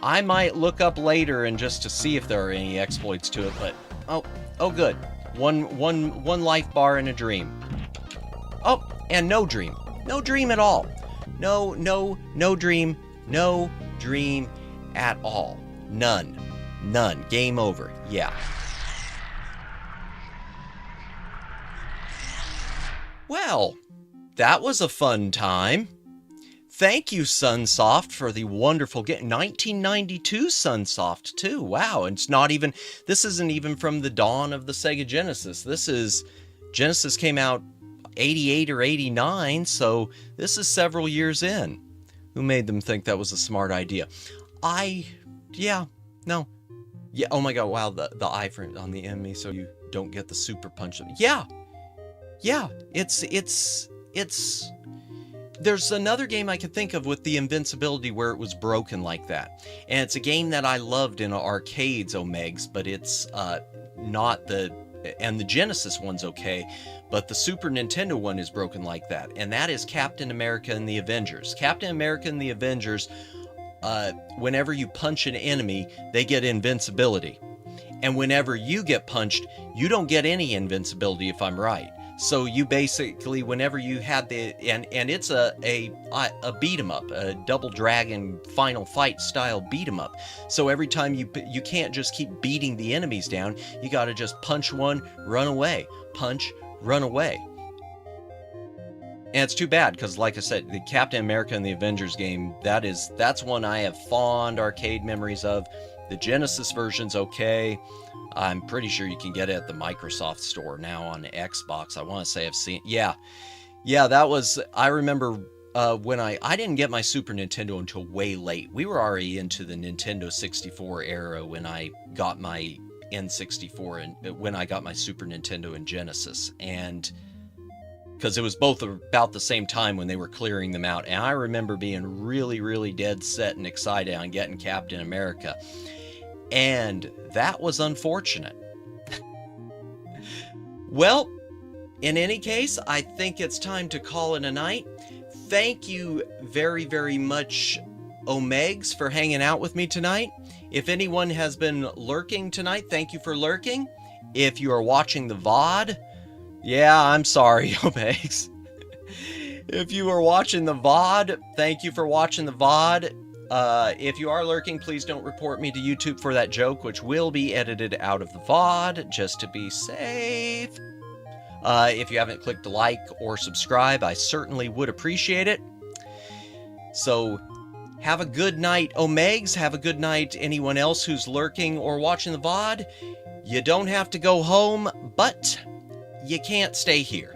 I might look up later and just to see if there are any exploits to it, but oh good. One life bar in a dream. Oh, and no dream. No dream at all. No dream. No dream at all. None. None. Game over. Yeah. Well, that was a fun time. Thank you, Sunsoft, for the wonderful game. 1992 Sunsoft, too. Wow, and this isn't even from the dawn of the Sega Genesis. Genesis came out 88 or 89, so this is several years in. Who made them think that was a smart idea? Yeah, oh my god, wow, the eye for on the enemy so you don't get the super punch. Yeah, it's there's another game I could think of with the invincibility where it was broken like that. And it's a game that I loved in arcades, Omegs, but it's not and the Genesis one's okay, but the Super Nintendo one is broken like that. And that is Captain America and the Avengers. Captain America and the Avengers, whenever you punch an enemy, they get invincibility. And whenever you get punched, you don't get any invincibility, if I'm right. So you basically, whenever you had and it's a beat 'em up, a Double Dragon Final Fight style beat 'em up. So every time you can't just keep beating the enemies down, you got to just punch one, run away, punch, run away. And it's too bad because, like I said, the Captain America and the Avengers game, that's one I have fond arcade memories of. The Genesis version's okay. I'm pretty sure you can get it at the Microsoft store now on Xbox. I want to say I've seen... Yeah, that was... I remember when I didn't get my Super Nintendo until way late. We were already into the Nintendo 64 era when I got my N64 and when I got my Super Nintendo and Genesis. And... because it was both about the same time when they were clearing them out. And I remember being really, really dead set and excited on getting Captain America. And that was unfortunate. Well, in any case, I think it's time to call it a night. Thank you very, very much, Omegs, for hanging out with me tonight. If anyone has been lurking tonight, thank you for lurking. If you are watching the VOD, yeah, I'm sorry, Omegs. If you are watching the VOD, thank you for watching the VOD. If you are lurking, please don't report me to YouTube for that joke, which will be edited out of the VOD, just to be safe. If you haven't clicked like or subscribe, I certainly would appreciate it. So, have a good night, Omegs. Have a good night, anyone else who's lurking or watching the VOD. You don't have to go home, but... you can't stay here.